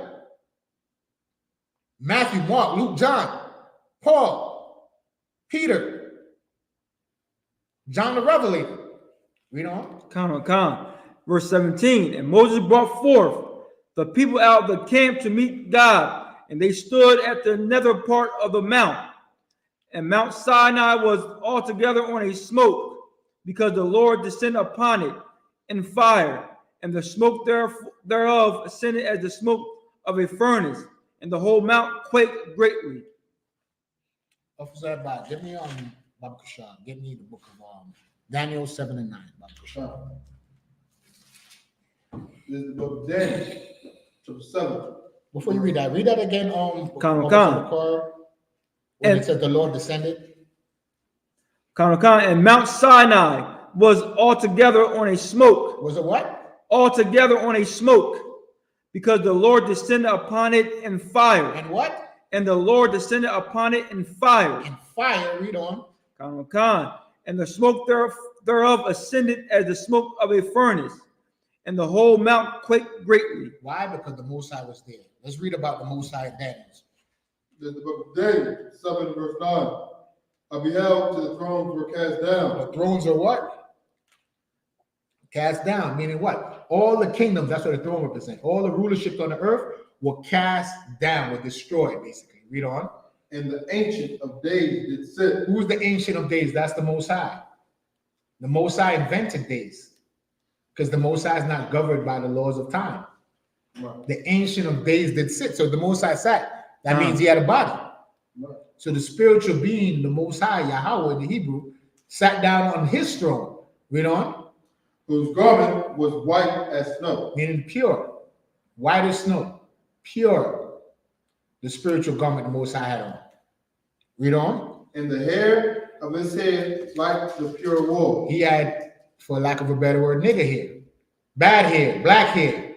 Matthew, Mark, Luke, John, Paul, Peter, John the Revelator. Read on. Verse 17. And Moses brought forth the people out of the camp to meet God, and they stood at the nether part of the mount. And Mount Sinai was altogether on a smoke, because the Lord descended upon it in fire, and the smoke thereof ascended as the smoke of a furnace, and the whole mount quaked greatly. Officer Abba, give me Baba Kushal, give me the book of Daniel 7 and 9. Baba Kushal. This is the book of Daniel, chapter 7. Before you read that again. When it says the Lord descended. And Mount Sinai was altogether on a smoke. Was it what? Altogether on a smoke, because the Lord descended upon it in fire. And what? And the Lord descended upon it in fire. In fire, read on. And the smoke thereof ascended as the smoke of a furnace, and the whole mount quaked greatly. Why? Because the Most High was there. Let's read about the Most High in Daniel. This is the book of Daniel, 7 verse 9. I beheld till the thrones were cast down. The thrones are what? Cast down, meaning what? All the kingdoms, that's what the throne represents. All the rulerships on the earth were cast down, were destroyed, basically. Read on. And the Ancient of Days did sit. Who's the Ancient of Days? That's the Most High. The Most High invented days, because the Most High is not governed by the laws of time. Right. The Ancient of Days did sit. So the Most High sat. That means he had a body. Right. So the spiritual being, the Most High, Yahweh in the Hebrew, sat down on his throne. Read on. Whose garment was white as snow. Meaning pure, white as snow, pure. The spiritual garment the Most High had on. Read on. And the hair of his head like the pure wool. He had, for lack of a better word, nigger hair, bad hair, black hair,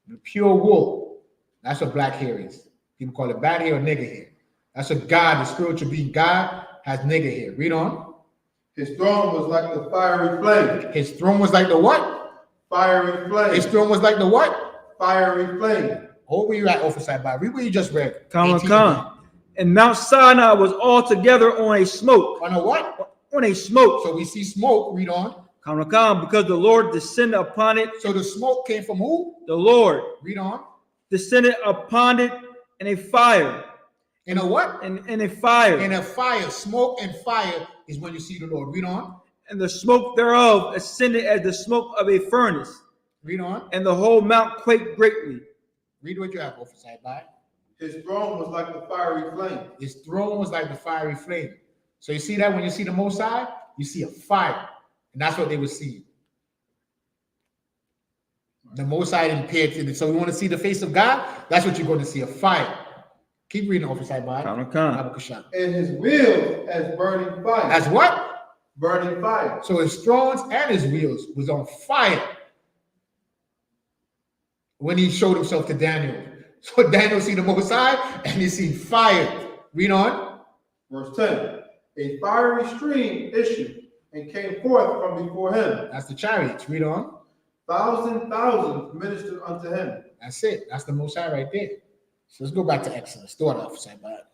the pure wool. That's what black hair is. People call it bad hair or nigger hair. That's what God, the spiritual being, God has nigger hair. Read on. His throne was like the fiery flame. His throne was like the what? Fiery flame. His throne was like the what? Fiery flame. Oh, where you at, Officer Bible? Read what you just read. And Mount Sinai was altogether on a smoke. On a what? On a smoke. So we see smoke. Read on. Because the Lord descended upon it. So the smoke came from who? The Lord Read on. descended upon it in a fire. In a what? In a fire. In a fire. Smoke and fire is when you see the Lord. Read on. And the smoke thereof ascended as the smoke of a furnace. Read on. And the whole mount quaked greatly. Read what you have, Officer Bible. His throne was like the fiery flame. His throne was like the fiery flame. So you see that when you see the Most High, you see a fire. And that's what they were seeing. The Most High didn't pay attention. So you want to see the face of God? That's what you're going to see, a fire. Keep reading, Officer Bible. And his wheels as burning fire. As what? Burning fire. So his thrones and his wheels was on fire when he showed himself to Daniel. So Daniel see the Most High and he see fire. Read on. Verse 10. A fiery stream issued and came forth from before him. That's the chariots. Read on. Thousands ministered unto him. That's it. That's the Most High right there. So let's go back to Exodus. Start off, Sabbath.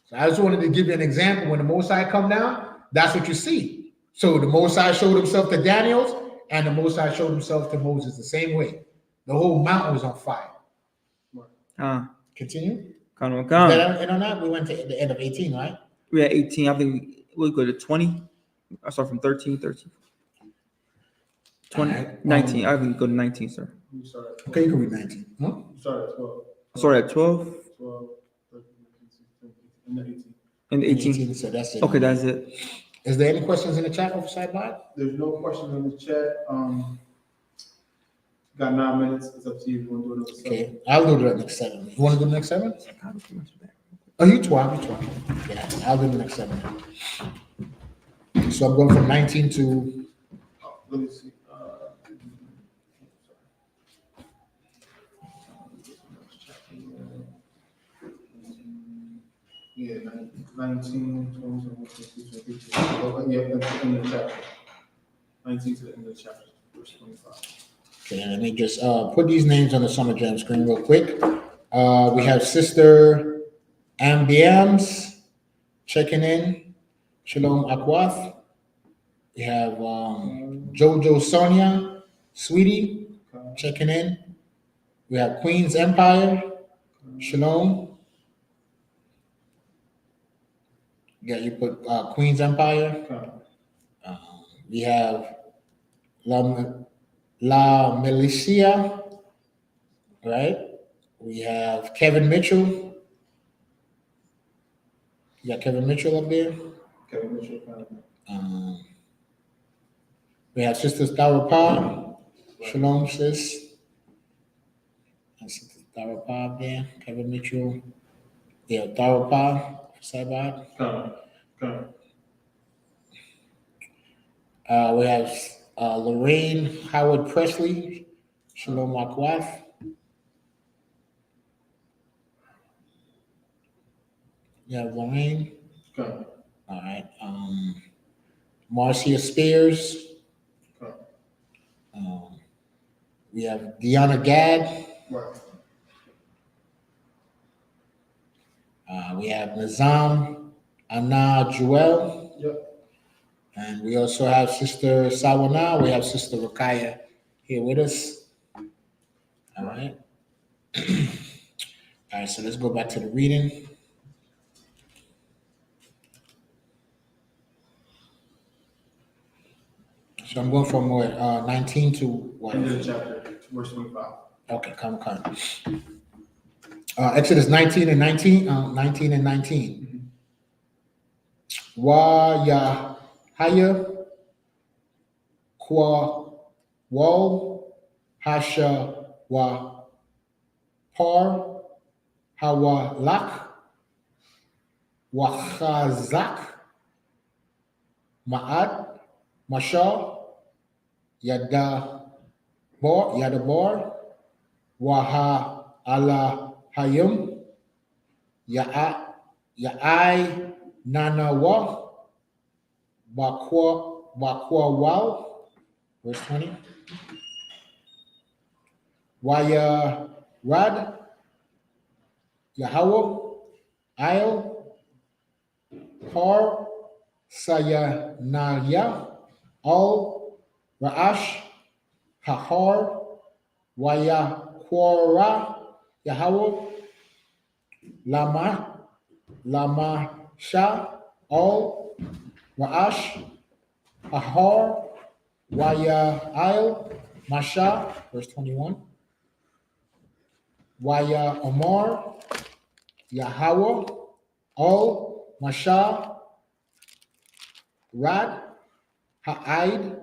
So I just wanted to give you an example. When the Most High come down, that's what you see. So the Most High showed himself to Daniel, and the Most High showed himself to Moses the same way. The whole mountain was on fire. Continue. On that, we went to the end of 18, right? We had 18. I think we'll go to 20. I start from 13. 20, right. 19. I think go to 19, sir. Okay, you can read 19. Huh? You start at 12. I started at 12. 12, 13, 14, 15, and then 18. And 18. So that's it. Okay, that's it. Is there any questions in the chat, Officer Bot? There's no question in the chat. Got 9 minutes. It's up to you if you want to do another 7. Okay, I'll do the next 7. You want to do the next 7? Oh, you 12. Yeah, I'll do the next 7. So I'm going from 19 to. Let me see. Yeah, 19, 20, 22, 23. Yeah, that's the end of the chapter. 19 to the end of the chapter, verse 25. Okay, let me just put these names on the Summer Jam screen real quick. We have Sister Ambiams checking in. Shalom Akwath. We have Jojo Sonia, Sweetie, checking in. We have Queen's Empire. Shalom. Yeah, you put Queen's Empire. We have La Milicia, right? We have Kevin Mitchell. You got Kevin Mitchell up there. Kevin Mitchell. We have Sister Starapa. Shalom, sis. And Sister Starapa there. Kevin Mitchell. Yeah, Starapa. Sabbath. We have Lorraine Howard Presley. Shalom Akwath. You have Lorraine. Okay. All right. Marcia Spears. Okay. We have Deanna Gadd. Right. We have Nizam Anna Joel. Yep. And we also have Sister Sawana. We have Sister Rakaya here with us. All right. All right, so let's go back to the reading. So I'm going from what, 19 to what? End of the chapter, verse 25. Okay, come. Exodus 19 and 19. 19 and 19. Wa ya haya kwa wal hasha wa par hawa lak wa chazak ma'ad masha yadabar waha ala hayum ya'ai nanawa bakwa wow. Verse 20. Waya rad Yahweh il har sayanaya al ra'ash hahar waya kwara Yahweh lama sha al ra'ash hahar waya il masha. Verse 21. Waya omar Yahweh al masha rad ha'id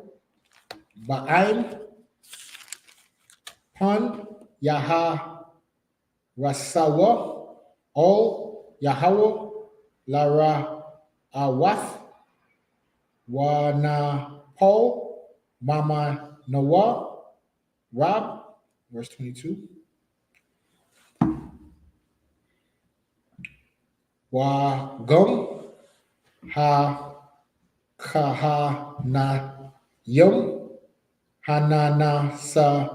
ba'ain pan yaha rasawa al Yahweh lara awath wa na pol mama nawa rab. Verse 22. Wa gum ha kahana yum hanana sa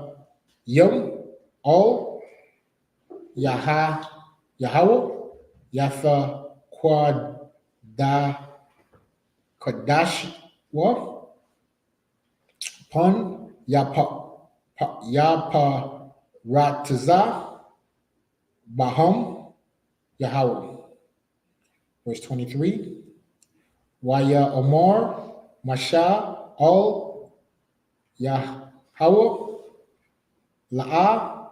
yum all Yahweh yafa Kodash wa pon yapa rataza baham Yahweh. Verse 23. Waya Omar Masha al Yahweh La'a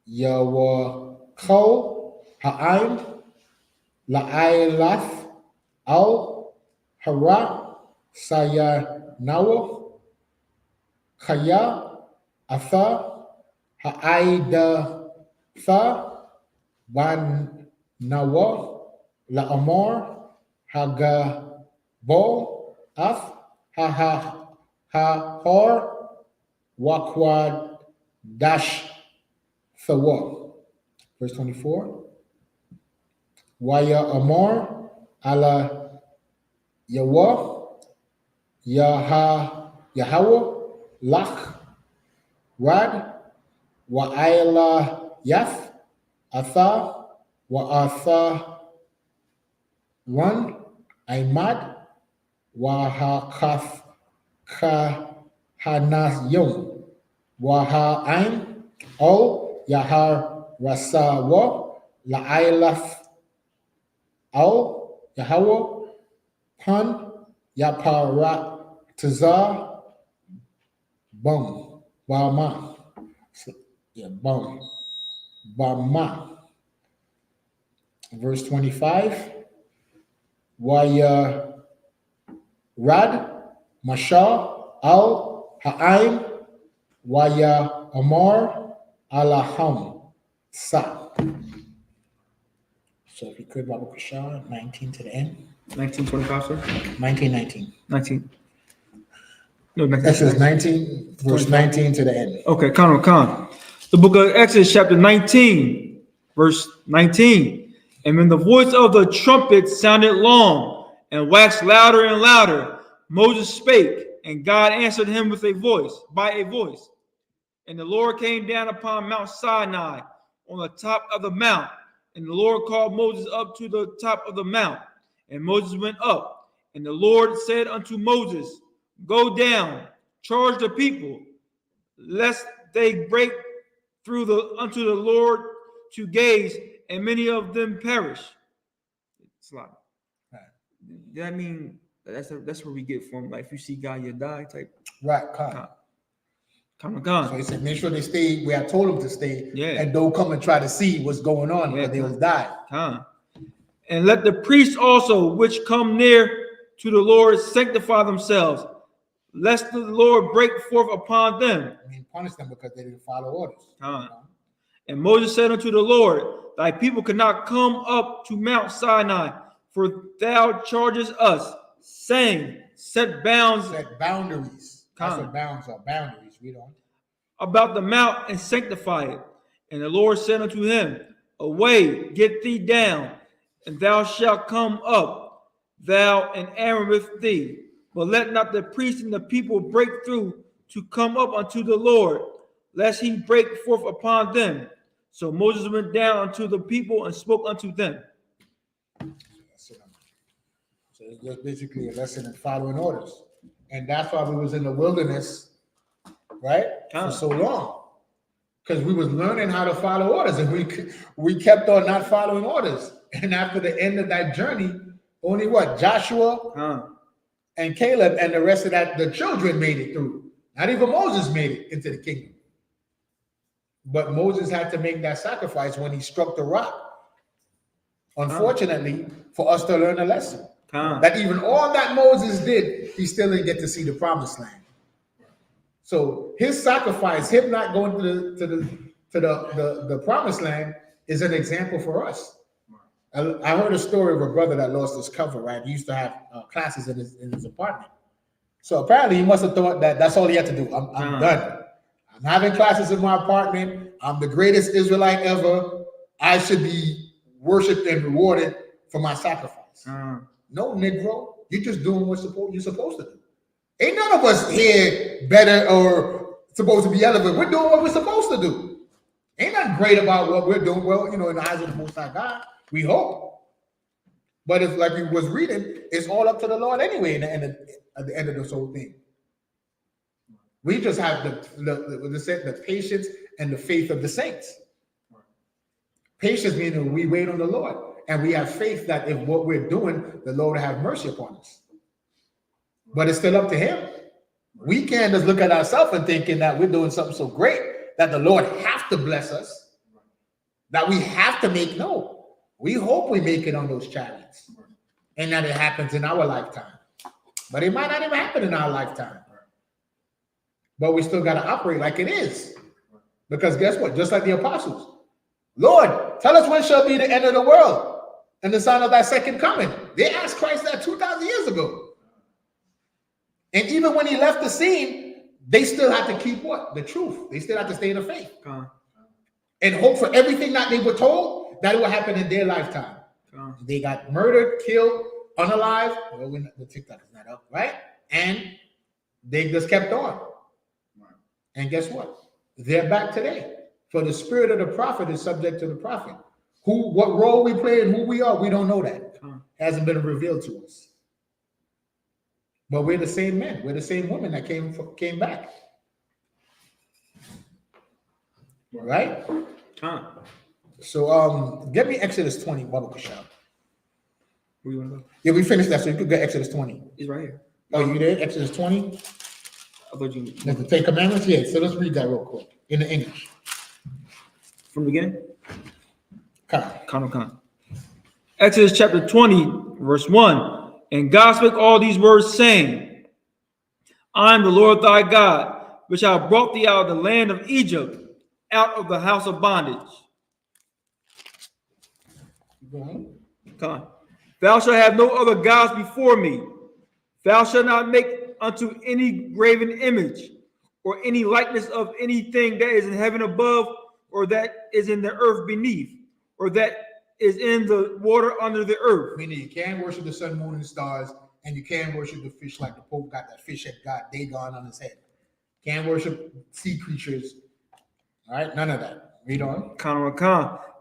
Yawakol Ha'aim La'ailath al Hara Saya Nawa Kaya Atha Ha'aida Tha Ban Nawa La'amar Haga Bo Ath Ha-Hor Wakwad Dash Thawa. Verse 24. Waya Amar Ala Yawa Yahweh Lach Rad Wa'ayla Yath Atha Wa'atha Run Aimad Wahakath Kahanayum Waha'aim O Yahar Rasawa La'ailath O Yahweh Pan Yapara Tazar Bum Bama. Bum Bama. Verse 25. Waya Rad Masha al Ha'aim Waya Amar Alaham Sa. So if you could, Babu Kashar, 19 to the end. 1925, sir. 19. 19. No, 19. Exodus 19, verse 19 to the end. Okay, Khan. The book of Exodus, chapter 19, verse 19. And when the voice of the trumpet sounded long and waxed louder and louder, Moses spake, and God answered him with a voice, by a voice. And the Lord came down upon Mount Sinai on the top of the mount. And the Lord called Moses up to the top of the mount. And Moses went up. And the Lord said unto Moses, Go down, charge the people, lest they break through unto the Lord to gaze, and many of them perish. It's like, that mean that's where we get from, like, if you see God, you die type. Right, So he said, make sure they stay where I told them to stay, and don't come and try to see what's going on, because they will die. And let the priests also, which come near to the Lord, sanctify themselves, lest the Lord break forth upon them. I mean, punish them because they didn't follow orders. And Moses said unto the Lord, Thy people cannot come up to Mount Sinai, for thou chargest us, saying, Set boundaries. That's what bounds are. Boundaries. We don't. About the mount and sanctify it. And the Lord said unto him, Away, get thee down, and thou shalt come up, thou and Aaron with thee. But let not the priests and the people break through to come up unto the Lord, lest he break forth upon them. So Moses went down unto the people and spoke unto them. So it's just basically a lesson in following orders. And that's why we was in the wilderness, right? For so long. Because we was learning how to follow orders, and we kept on not following orders. And after the end of that journey, only what? Joshua and Caleb and the rest of the children made it through. Not even Moses made it into the kingdom. But Moses had to make that sacrifice when he struck the rock. Unfortunately, for us to learn a lesson. That even all that Moses did, he still didn't get to see the promised land. So his sacrifice, him not going to the promised land, is an example for us. I heard a story of a brother that lost his cover, right? He used to have classes in his apartment. So apparently he must have thought that that's all he had to do. I'm done. I'm having classes in my apartment. I'm the greatest Israelite ever. I should be worshipped and rewarded for my sacrifice. No, Negro, you're just doing what you're supposed to do. Ain't none of us here better or supposed to be elevated. We're doing what we're supposed to do. Ain't nothing great about what we're doing. Well, in the eyes of the Most High God, we hope. But it's like we was reading, it's all up to the Lord anyway at the end of this whole thing. We just have the patience and the faith of the saints. Patience meaning we wait on the Lord. And we have faith that if what we're doing, the Lord will have mercy upon us. But it's still up to him. We can't just look at ourselves and thinking that we're doing something so great that the Lord have to bless us, that we have to make. No, we hope we make it on those chariots and that it happens in our lifetime. But it might not even happen in our lifetime. But we still got to operate like it is. Because guess what? Just like the apostles. Lord, tell us when shall be the end of the world and the sign of thy second coming. They asked Christ that 2,000 years ago. And even when he left the scene, they still had to keep what? The truth. They still had to stay in the faith. And hope for everything that they were told that it would happen in their lifetime. They got murdered, killed, unalive. Well, the TikTok is not up, right? And they just kept on. And guess what? They're back today. For the spirit of the prophet is subject to the prophet. What role we play and who we are, we don't know that. Hasn't been revealed to us. But we're the same men. We're the same women that came back. Right? So get me Exodus 20, Baba Kashab. Where you want to go? Yeah, we finished that, so you could get Exodus 20. It's right here. Oh, you there? Exodus 20? I thought you That's the Ten Commandments? Yeah, so let's read that real quick in the English. From the beginning? Come. Exodus chapter 20, verse 1. And God spake all these words, saying, I am the Lord thy God, which I brought thee out of the land of Egypt, out of the house of bondage. Thou shalt have no other gods before me. Thou shalt not make unto any graven image, or any likeness of anything that is in heaven above, or that is in the earth beneath, or that is in the water under the earth. Meaning you can worship the sun, moon, and stars, and you can worship the fish like the Pope got that fish that got Dagon on his head. Can't worship sea creatures. All right, none of that. Read on.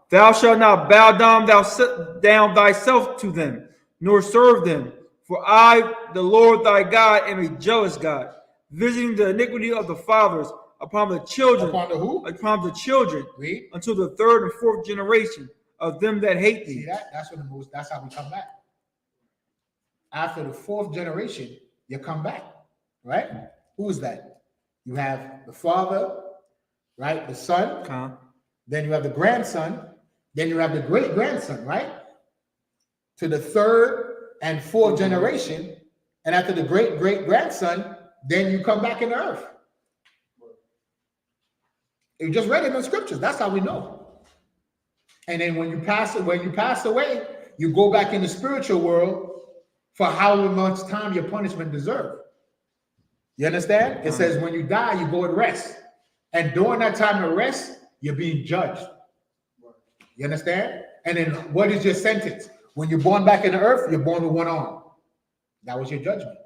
Thou shalt not bow down thyself to them, nor serve them. For I, the Lord thy God, am a jealous God, visiting the iniquity of the fathers upon the children. Upon the who? Upon the children. Read. Until the third and fourth generation of them that hate thee. See that? That's how we come back. After the fourth generation, you come back. Right? Who is that? You have the father, right? The son. Then you have the grandson. Then you have the great grandson, right? To the third and fourth generation. And after the great great grandson, then you come back in the earth. You just read it in the scriptures. That's how we know. And then when you pass away, you go back in the spiritual world for how much time your punishment deserved. You understand? It says when you die, you go and rest. And during that time of rest, you're being judged. You understand? And then what is your sentence? When you're born back in the earth, you're born with one arm. That was your judgment.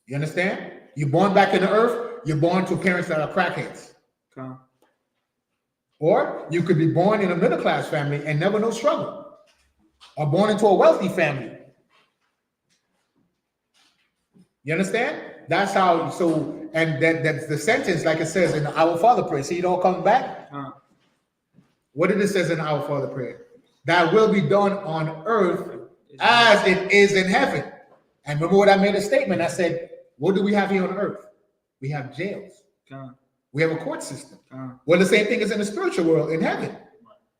You understand? You're born back in the earth, you're born to parents that are crackheads. Or you could be born in a middle class family and never know struggle. Or born into a wealthy family. You understand? That's how, so, and that's the sentence, like it says in the Our Father prayer. See it all comes back? What did it says in Our Father prayer? That will be done on earth as it is in heaven. And remember what I made a statement? I said, what do we have here on earth? We have jails. We have a court system. Well, the same thing is in the spiritual world in heaven.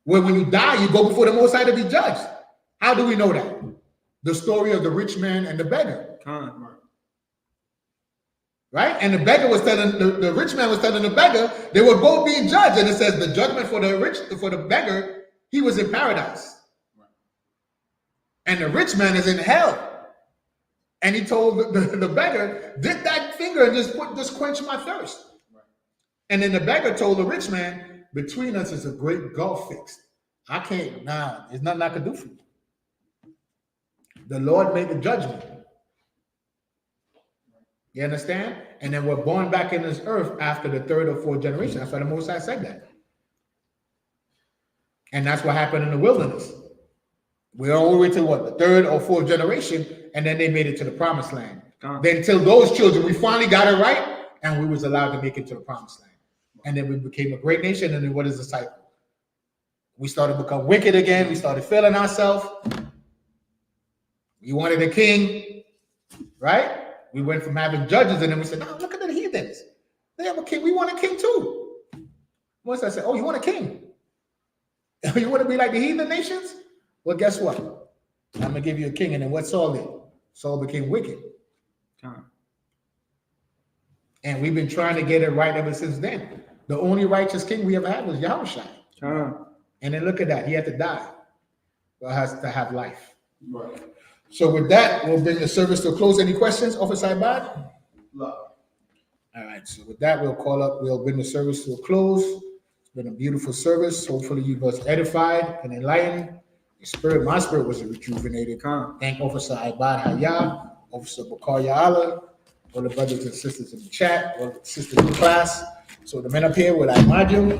Where when you die, you go before the Most High to be judged. How do we know that? The story of the rich man and the beggar. Right? And the beggar was telling, the rich man was telling the beggar, they were both being judged. And it says the judgment for the beggar, he was in paradise. And the rich man is in hell. And he told the beggar, dip that finger and just quench my thirst. And then the beggar told the rich man, between us is a great gulf fixed. I can't, there's nothing I can do for you. The Lord made the judgment. You understand? And then we're born back in this earth after the third or fourth generation. That's why the Most High said that. And that's what happened in the wilderness. We're all the way to what? The third or fourth generation, and then they made it to the promised land. Then until those children, we finally got it right, and we was allowed to make it to the promised land. And then we became a great nation, and then what is the cycle? We started to become wicked again. We started feeling ourselves. We wanted a king, right? We went from having judges, and then we said, no, look at the heathens. They have a king. We want a king too. Once I said, oh, you want a king? You want to be like the heathen nations? Well, guess what? I'm going to give you a king. And then what Saul did? Saul became wicked. And we've been trying to get it right ever since then. The only righteous king we ever had was Yahushua. And then look at that. He had to die. But has to have life. Right. So with that, we'll bring the service to a close. Any questions, Officer Ibad? No. All right. So with that, we'll bring the service to a close. It's been a beautiful service. Hopefully you was edified and enlightened. My spirit was rejuvenated. Thank Officer Ibad Hayah, Officer Bakar Ya'ala, all the brothers and sisters in the chat, all the sisters in the class. So the men up here with Imadium.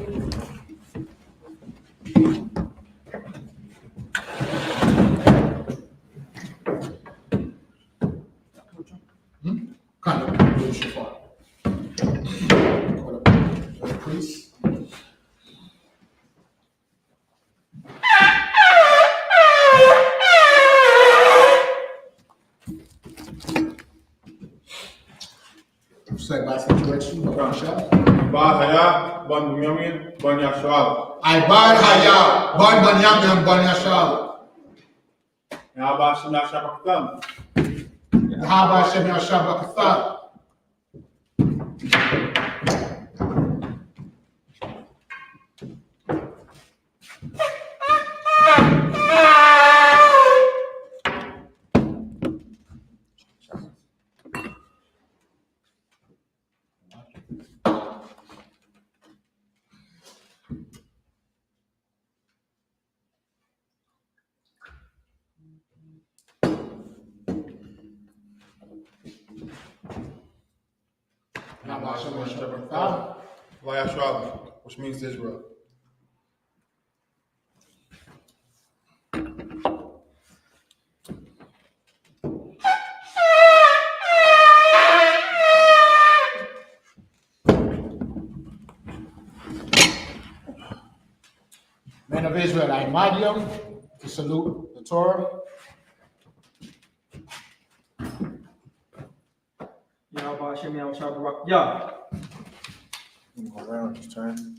Please. Say by situation, Ibad Haya, Ban Bunyamin, Ban Yashua. Ibad Haya, Ban Bunyamin, Ban Yashua. Yahaba Shem Yashua. Yahaba Shem Yashua. Hashem Shabbat Tham, Vayashrael, which means Israel. Men of Israel, I invite you to salute the Torah. Yahweh Hashem Yahweh Shah Barak Yah. Go around, just turn.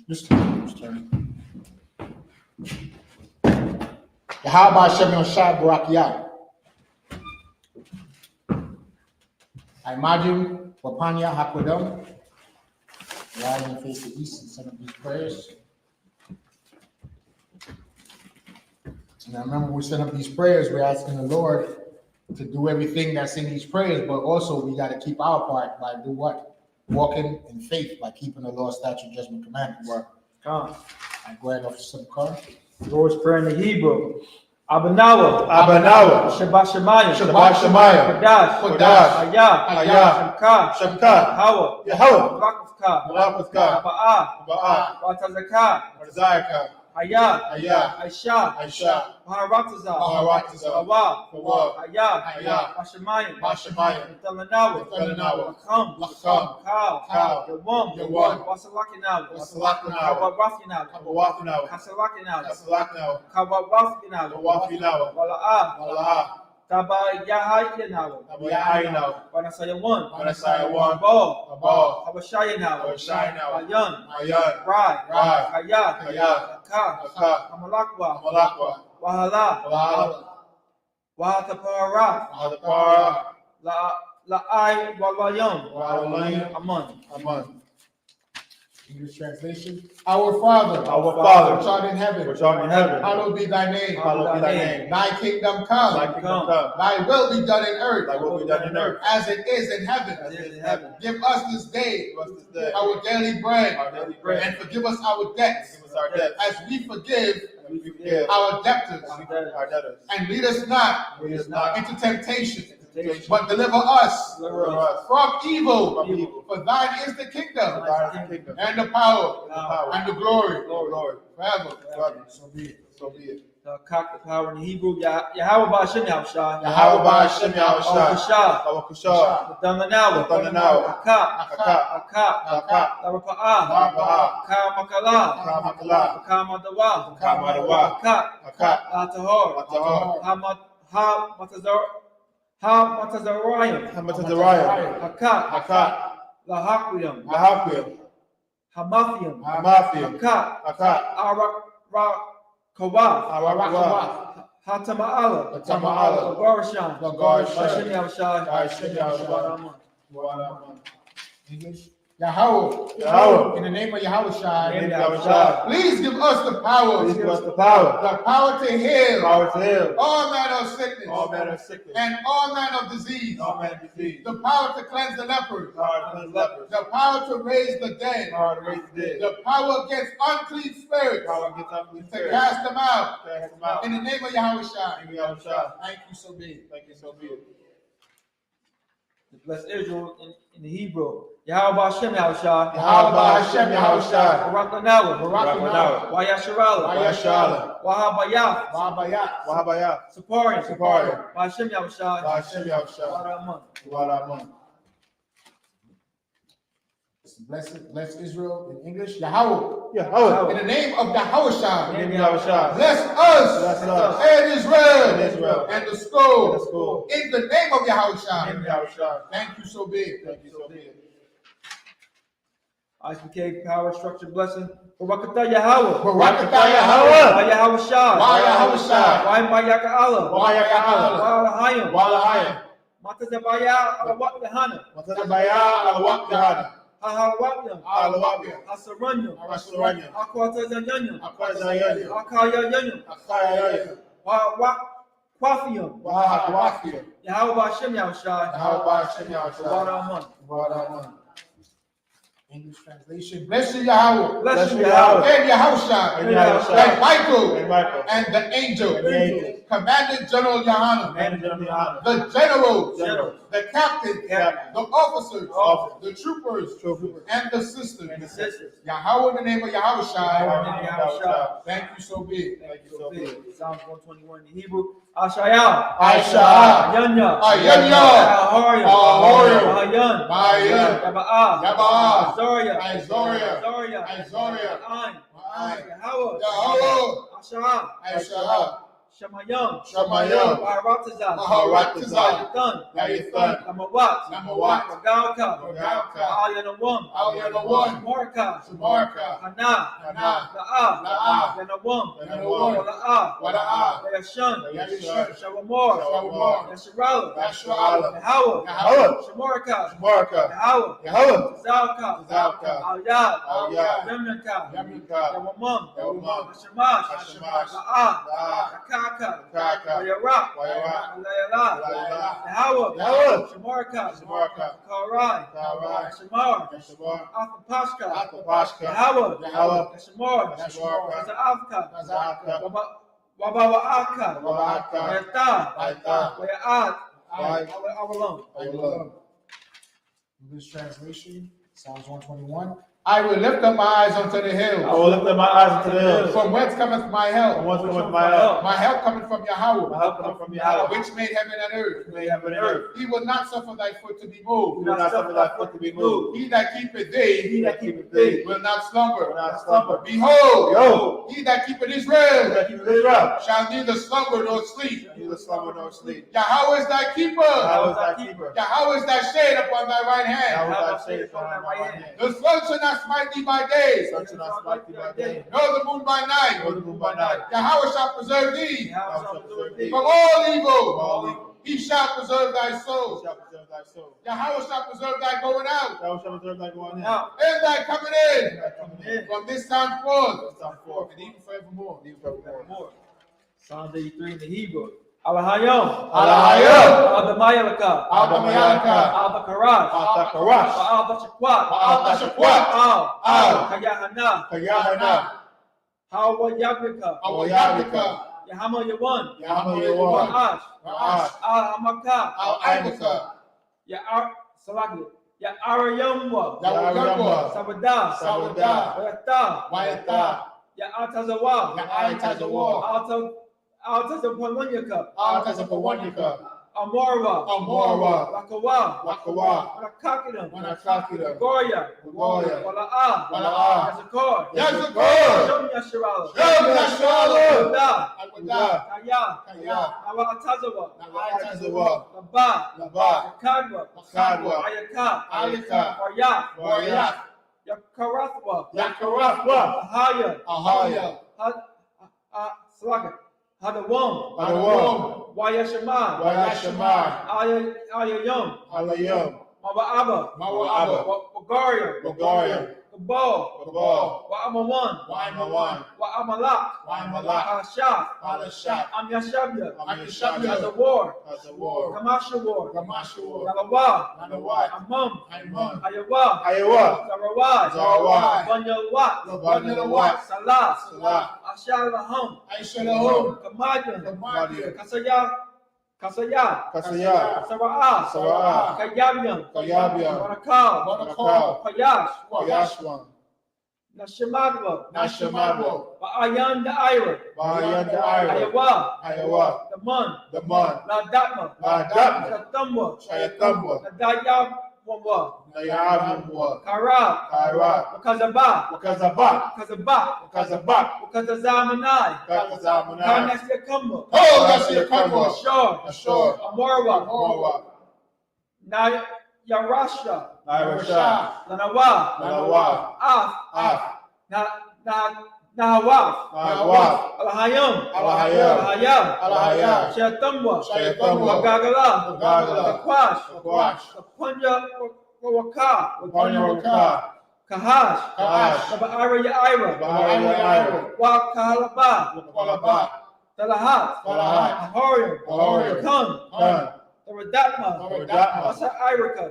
Yahweh Hashem Yahweh Barak Yah. I imagine Wapanya Hakwadam. Rise and face the east and send up these prayers. And I remember we sent up these prayers, we're asking the Lord to do everything that's in these prayers, but also we got to keep our part by do what? Walking in faith, by keeping the law, statute, judgment, commandments. Right. Come. I go ahead, Officer Sabbath. Lord's Prayer in the Hebrew. Abanawa. Abanawa, Shabbat Shemayim. Shabbat Shemayim, Kodash. Kodash, Ayah. Ayah, Shemka. Shemka, Hawa. Yahweh, Rakavka. Malakavka, Aba'ah. Ba'ah, Watazaka. Rzayaka, Ayah. Ayah, Aisha. Aisha, Maharataza. Maharataza, Hawa. Hawa, Ayah. Ayah, Bashemayim. Bashemayim, Talanawa. Talanawa, Lakam. Lakam, Kal. Kal, Yawam. Yawam, Wasalakinawa. Wasalakinawa, Kawawafinawa. Kabawafinawa, Kasalakinawa. Kasalakinawa, Kawawafinawa. Kawafinawa, Wala'ah. Wala'ah, Tabayahayinawa. Abayayinawa, Wanasayawan. Wanasayawan, Ball. Abal, Habashayinawa. Abashayinawa, Ayan. Ayan, Rai. Rai, Kaya. Kaya, Ka. Aka, Amalakwa. Malakwa, Wahala. Wahala, Wahatapara. Hadapara, La'ai walayam. Walayam, Aman. Aman. English translation. Our Father, Our Father, which art in heaven, which art in heaven, hallowed be thy name. hallowed be thy name. Thy kingdom come. Thy kingdom come. Thy will be done in earth, Thy will be done in earth, as it is in heaven. as it is in heaven. Give us this day Give us this day our daily bread, our daily bread, and forgive us our debts, give us our debts, as we forgive as we forgive our debtors. our debtors. And lead us not Lead us not into temptation, temptation, but deliver us deliver us from evil. from evil. For thine is the kingdom, Thine is the kingdom, and the power, and the power, and the glory, Lord, forever. forever. So be it. So be it. The cock, the power in the Hebrew. Yahweh Ba'ashem Yahushua. Yahweh Ba'ashem Yahushua, Shah. Tawakusha, The Damanawa. Damanawa. Akak. Aka, Akak. Aka, Larapa'ah. Raba'ah, Kamakala. Kamakala, Kamadawa. Kamadawa, Akak. Aka, Latahor. Latahor, Hamatazarayim. Hamatazariah, Akak. Aka, Lahakwiyam. Lahakwim, Hamathiam. Hamathim, Akak. Aka, Kawaf. Arakwa, Hatama'ala. Hatama'ala, Lagarashan. Lagarashan. Ba'ashem Yahushua. Ba'ashem Yahushua. Shubaraman. Wa'alaman. English. Yahweh, Yahweh, in the name of Yahweh name Shai, of Yahushua, please give us the power, please give us the power, the power to heal power to heal all manner of sickness all manner of sickness, and all manner of disease, all manner of disease, the power to cleanse the lepers, power to cleanse lepers, the power to raise the dead, power to raise the dead, the power against unclean spirits, power against unclean to spirits, cast them out. cast them out. In the name of Yahweh Shai. Name of Yahushua. Thank you, so be it. Thank you, so be it. Bless Israel in the Hebrew. Yahweh Ba'ashem Yahushua. Yahweh Ba'ashem Yahushua. Barak Lanawa. Barak Lanawa. Wayasharala. Wayasharala. Wahabayah. Wahabayat. Wahabaya, Saparian. Saparian. Ba'ashem Yahushua. Ba'ashem Yahushua, Waraman. Wa'alaman. Bless Israel in English. Yahweh, Yahweh, in the name of Yahweh Shai. name of Yahushua, Bless us, bless us, and Israel, and Israel, and the school, and the school. in the name of Yahweh Shai. Name of Yahushua. Thank you, so be it. Thank you, so be it. I.S.U.P.K. power, structure, blessing. Barakatah Yahweh. Barakatah Yahweh. Why Yahweh Shai. Why Yahweh Shai. Why Mayaka Allah. Why Yaka Allah. Why Lahayim. Wa'alahayim, Matazabaya Alawat Yohana. Matabaya, Alawak Yohana, Hahawatyam. Alawabia, Asaranyam. Arasaranyam, Akwatazanyanyam. Akwazayanyam, Akayanyam. Akayayanyam, Kwafiyam. Wahakawafiyam, Yahweh Ba'ashem Yahushua. Yahweh Ba'ashem Yahushua, Waraman. Wa'alaman. English translation. Bless you, Yahweh. Bless you, Yahweh. And Yahushua. And And Yahushua. And Michael. And Michael. And the angel. And the angels. Commander General Yohanan. Commander General Yohanan. The generals. Generals. The captains. Captains. The officers. Officers. The troopers. Troopers. And the sisters. And the sisters. Yahweh in the name of Yahweh Yahushua. in the name of Yahushua. Thank you so big. Thank you so much. Psalms 121 in Hebrew. Ashaya. Aisha. Ayanya. Ayanya. Ahorim. Ahorim. Mahayan. Mahayan. Yaba'ah. Yaba'ah. Zoria. Izoria. Zoria. Izoria. Ain. Ma'ai. Yahweh. Yahweh. Ashah. Aisha. Shamayam. Shamayam. Maharatazah. Maharatazah. Yathan. Yathan. Namawat. Namawat. Wagalka. Wagalka. Al-Yanawam. Al-Yanawam. Marka. Shamarka. Hana. Hana. La'ah. La'ah. Yanawam. Yanawam. Wala'ah. Wala'ah. Yashan. Yashan. Shawamor. Shawamor. Yasharala. Yasharala. Yahweh. Yahweh. Shamarka. Marka. Yahweh. Yahweh. Zalka. Zalka. Al-Yad. Al-Yad. Yamnaka. Yamnaka. Yawamam. Yawamam. Shamash. Shamash. La'ah. La'ah. Yakaka. Kaka. Wayarak. Wayarak. Layala. Layala. Yahweh. Yahweh. Shamarka. Shamarka. Karai. Karai. Shamar. Yashamar. Akapashka. Akapashka. Yahweh. Yahweh. Shamar. Yashamar. Za'avka. Nazaka. Wabawa'aka. Waba'aka. Wayata. Wayata. Waya'at. Why? Awalon. English translation, Psalms 121. I will lift up my eyes unto the hills. I will lift up my eyes unto the hills. From whence cometh my help? From whence cometh my help? My help cometh from Yahweh. My help cometh from Yahweh. Which made heaven and earth. Which made heaven and earth. He will not suffer thy foot to be He moved. will not suffer thy foot to be moved. He that keepeth thee, He that keepeth thee will not slumber. will not slumber. Behold, Behold, he that keepeth he Israel that keepeth Israel shall neither slumber nor sleep. shall neither slumber nor sleep. Yahweh is thy keeper. Yahweh is thy keeper. Yahweh is thy shade upon thy right hand. Yahweh is thy shade upon thy right hand. The sun shall not smite thee by day, The sun shall not smite thee by day, nor the moon by night. nor the moon by night. Yahweh shall preserve thee Thou shalt preserve thee from all from evil. all evil. He shall preserve thy Thou soul. shalt preserve thy soul. Yahweh shall preserve thy going out Thou shalt preserve thy going in. Now, and thy coming in Thy coming in. from this time forth This time forth. and even forevermore. Even forevermore. more. Psalm 83 in the Hebrew. Alahayom. Alahayom. Al-Damayalaka. Al-Damayalaka. Al-Bakarash. Al-Taqarash. Al-Bashakwat. Al-Tashakwat. Al. Kayahana. Kayahana. Hawa-Yabika. Al-Yabika. Yahama Yawan. Yahweh Yawan. Ra'ash. Ra'ash. Al-Hamaka. Al-Ibaka. Salaki. Ya'arayamwa. Yahweh Sabada. Sabada. Wayata. Wayata. Ya'atazawa. Ya'atazawa. Altazapawanyaka. Al-Tazapawanyaka. Amorwa. Amorwa. Wakawa. Wakawa. Rakakina. Wanakakira. Goya. Goya. Wala'a. Wala'ah. Yazakor. Yazakor. Shom Yasharala. Shom Yasharala. Wada. Al-Wada. Kaya. Kaya. Awatazawa. Al-Tazawa. Laba. Laba. Yakadwa. Yakadwa. Ayaka. Ayaka. Waryak. Waryak. Yakarathwa. Yakarathwa. Ahaya. Ahaya. Slaga. Hadawam. Adawam. Wayashama. Wayashama. Ayayom. Alayam. Mawa'aba. Mawa'aba. Wagaria. Wagaria. Gabal. Gabal. Wa'amawan. Waimawan. Wa'amalak. Waimalak. Ashaf. Alashak. Amyashabya. Amyashabya. Azawar. Azawar. Gamashawar. Gamashawar. Nalawa. Nanawat. Amam. Aiman. Ayawa. Ayawa. Sarawad. Sarawad. Banyalwat. Labanilawat. Salah. Salah. Ashalaham. Aishalahum. Kamajan. Kamadia. Kasaya. Kasaya. Kasaya. Sara'ah. Sara'ah. Kayabyan. Kayabyan. Barakal. Barakal. Payash. Yashwan. Nashamadwa. Nashamabo. Ba'ayan the Ira. Bayan the Ira. Ayawa. Ayawa. The Man. The Man. Ladatma. Ladam. Shatamwa. Shayatamba. Nadayabwa. Nayabimwa. Kara. Kaira. Wakazaba. Wakazabak. Wakazaba. Wakazabak. Wakazazamanai. Wakazamanai. Karnasyakamwa. Oh, that's your cover. Ashor. Ashor. Amorwa. Amorwa. Na Yarasha. Irasha. Lanawa. Nanawa. Af. Af. Nahawaf. Nahawaf. Alahayam. Alahayam. Alahayam. Alahayam. Shatamwa. Shayatamwa. Wagagala. Wagagala. Kakwash. Kakwash. Kapunya Waka. Wapanyawaka. Kahash. Kahash. Naba'ara Yaira. Bahaira Ira. Wakahalaba. Wakalaba. Talahat. Talahat. Ahorim. Ahorim. Kun. Hun. Wabasa Irika,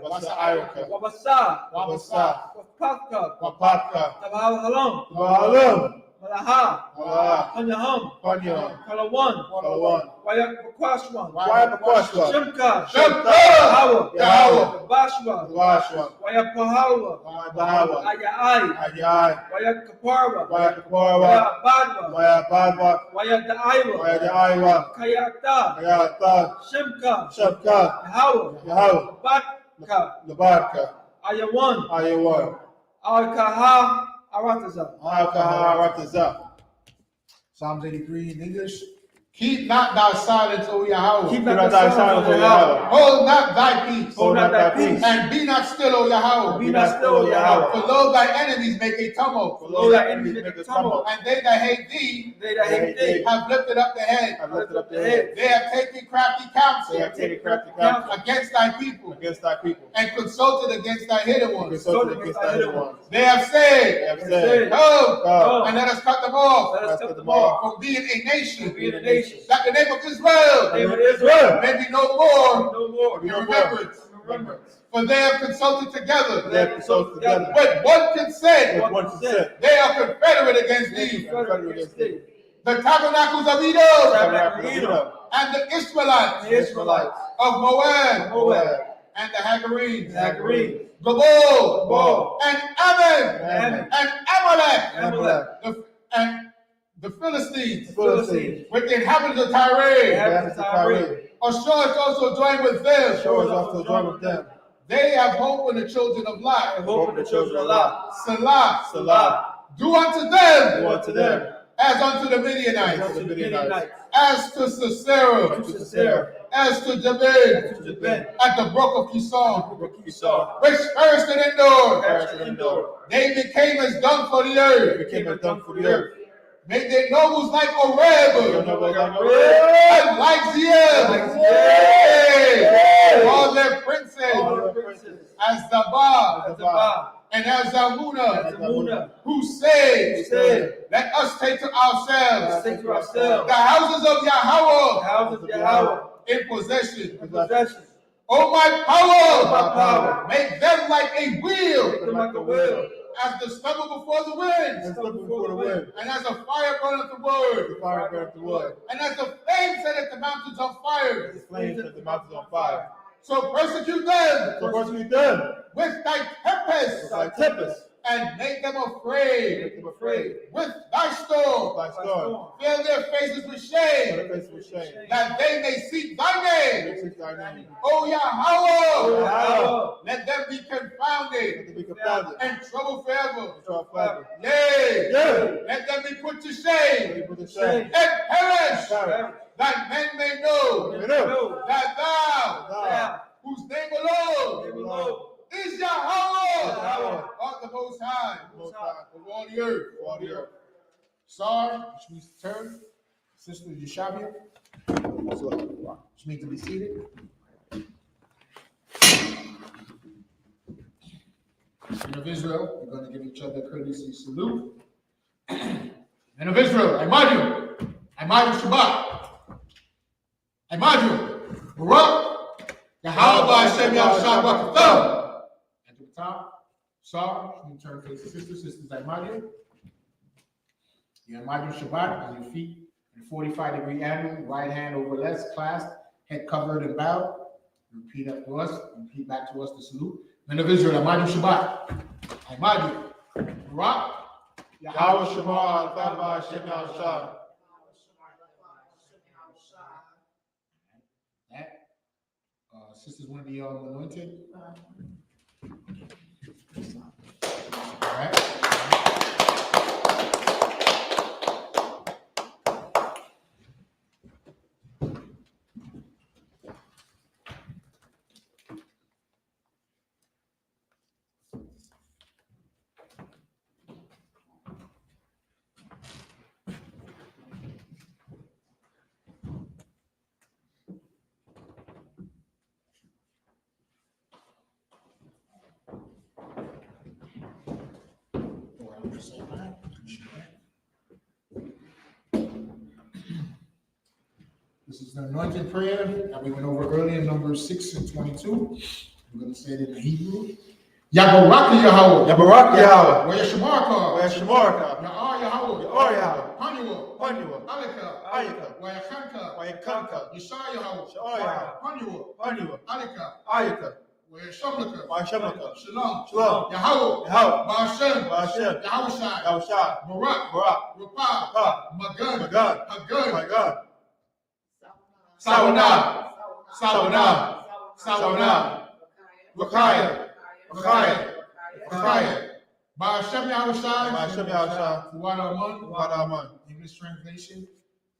Wabasa, Wapaka, Wapatka, Bahalum, Malaha, Wala, Kanyahum, Kanya, Kalawan, Kalawan, Wayakwashwan, Wapakashwa, Shimka, Shimka, Hawa, Yahweh, Bashwa, Washwa, Wayapahawa, Bahawa, Ayai, Ayai, Wayakaparwa, Wayakaparwa, Wayabadwa, Wayabadwa, Wayadaiwa, Wayadaiwa, Kayata, Kayata, Shimka, Shabka, Hawa, Yahweh, Batka, Labarka, Ayawan, Ayawan, Alkaha, Arataza. Alkaharataza. Psalms 83 in English. Keep not thy silence, O Yahweh. Keep not thy silence, O Yahweh. Hold not thy peace. Hold not thy peace. And be not still, O Yahweh. Be not still, O Yahweh. For lo, thy enemies make a tumult. Lo, thy enemies make a tumult. And they that hate thee They that hate thee have lifted up the head. Have lifted up their head. They have taken crafty counsel They have taken crafty counsel against thy people. against thy people. And consulted against thy hidden ones. Consulted against thy hidden ones. They have They said, have said, Come, Come, and let us cut them off Let us cut them off. from being a nation. Being a nation. That the name of Israel Name of Israel. may be no more No more. in remembrance. Remembrance. For they have consulted together. they have consulted together. With one consent, With one consent. they are confederate against They thee. confederate against thee. The tabernacles of Edom Tabernacle of Edom. and the Israelites The Israelites. of Moab Moab. and the Hagarenes, Hagarenes. Gabal Gabal. and Ammon Ammon. and Amalek Amalek. and the Philistines Philistines. with the inhabitants of Tyre. Inhabitants of Tyre. Ashur is also joined with them. Show us also join with them. They have hope in the children of And Lot. hope in the children of Lot. Salah. Salah. Do unto them Do unto them as unto the As Midianites, unto the Midianites. as to Sisera, To Sisera. as to Jabin, To Jabin. at the brook of Kishon, Esau. which perished and endured. Perished and endured. They became as dung for the earth. became a dung for the earth. Made their nobles like Your Oreb, nobles like a and like Ziel. Like Ziel. All their All princes, the princes. as Zabah As the Ba. and as Zalmunna, As the Muna. who said, Who said, let us take to Let ourselves us take to ourselves the houses of the Yahweh house of Yahweh in possession. in possession. O my O power, my power. make them like a wheel, Make them like a wheel. as the stubble before the wind, And stubble before the wind. and as a fire burneth the word, The fire burneth the wood. and as the flame setteth the mountains on fire. The flames set the mountains on fire. So persecute them So persecute them with thy tempest, like tempest. and make them afraid Make them afraid. with thy storm. Like storm. Fill their faces with Put shame, their face with shame. that they may seek thy name. They seek thy name. O Yahweh, Yahweh. let them be Let confounded them be confounded. and troubled forever. Control forever. Yea, Yea. let them be put to Let shame them put to shame. and perish, Perish. that men may know Let them know that thou, thou, whose name alone Name alone. is Yahweh, Yahweh, art the Most High Most High, of all the earth. of all the earth. Sar, which means to turn. Sister Yeshabia, which means to be seated. Men of Israel, we're going to give each other a courtesy salute. Men of Israel, Imadu Shabbat, Imadu, Barak, Yahweh Hashem Yahshua Barakatah. And to the top, Sar, you can turn face the sisters, Imadu. The Imadu Shabbat on your feet in a 45-degree angle, right hand over left, clasped, head covered and bowed. Repeat after us, repeat back to us the salute. Men of Israel, Imadu Shabbat, Imadu, Barak, Yahweh Shema, Thabah, Hashem Yahshua. That, sisters want to be anointed. All right. The This is the anointing prayer that we went over earlier in Numbers 6:22. I'm going to say it in Hebrew. Yabarak Yahweh. Yabarak Yahweh. Where Shamarka. Where Shamarka. Ya'ar Yahweh. Ya'ar Yahweh. Panyua. Panyua. Alika. Ayika. Where Yakanka. Where Yakanka. Yeshua Yahweh. Sha'ar Yahweh. Panyua. Panyua. Alika. Ayika. Where Shamlaka. Where Shamlaka. Shalom. Shalom. Yahweh. Yahweh. Ba'ashem. Ba'ashem. Yahweh Shai. Yahushua. Barak. Barak. Rapah. Rapah. Magan. Magan. Hagan. My God. Sawana. Sawana. Sawana. Rakaya. Rakaya. Rakaya. Ba'ashem Yahweh Shai. Ba'ashem Yahweh Shai. Wada Aman. Wada Aman. English translation.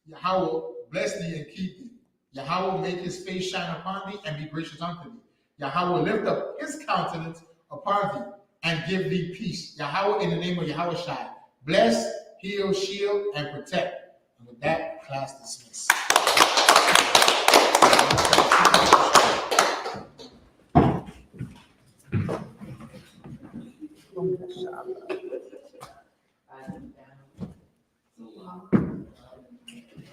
Yahweh bless thee and keep thee. Yahweh make his face shine upon thee and be gracious unto thee. Yahweh lift up his countenance upon thee and give thee peace. Yahweh, in the name of Yahweh Shai, bless, heal, shield, and protect. And with that, class dismissed. Shabbat.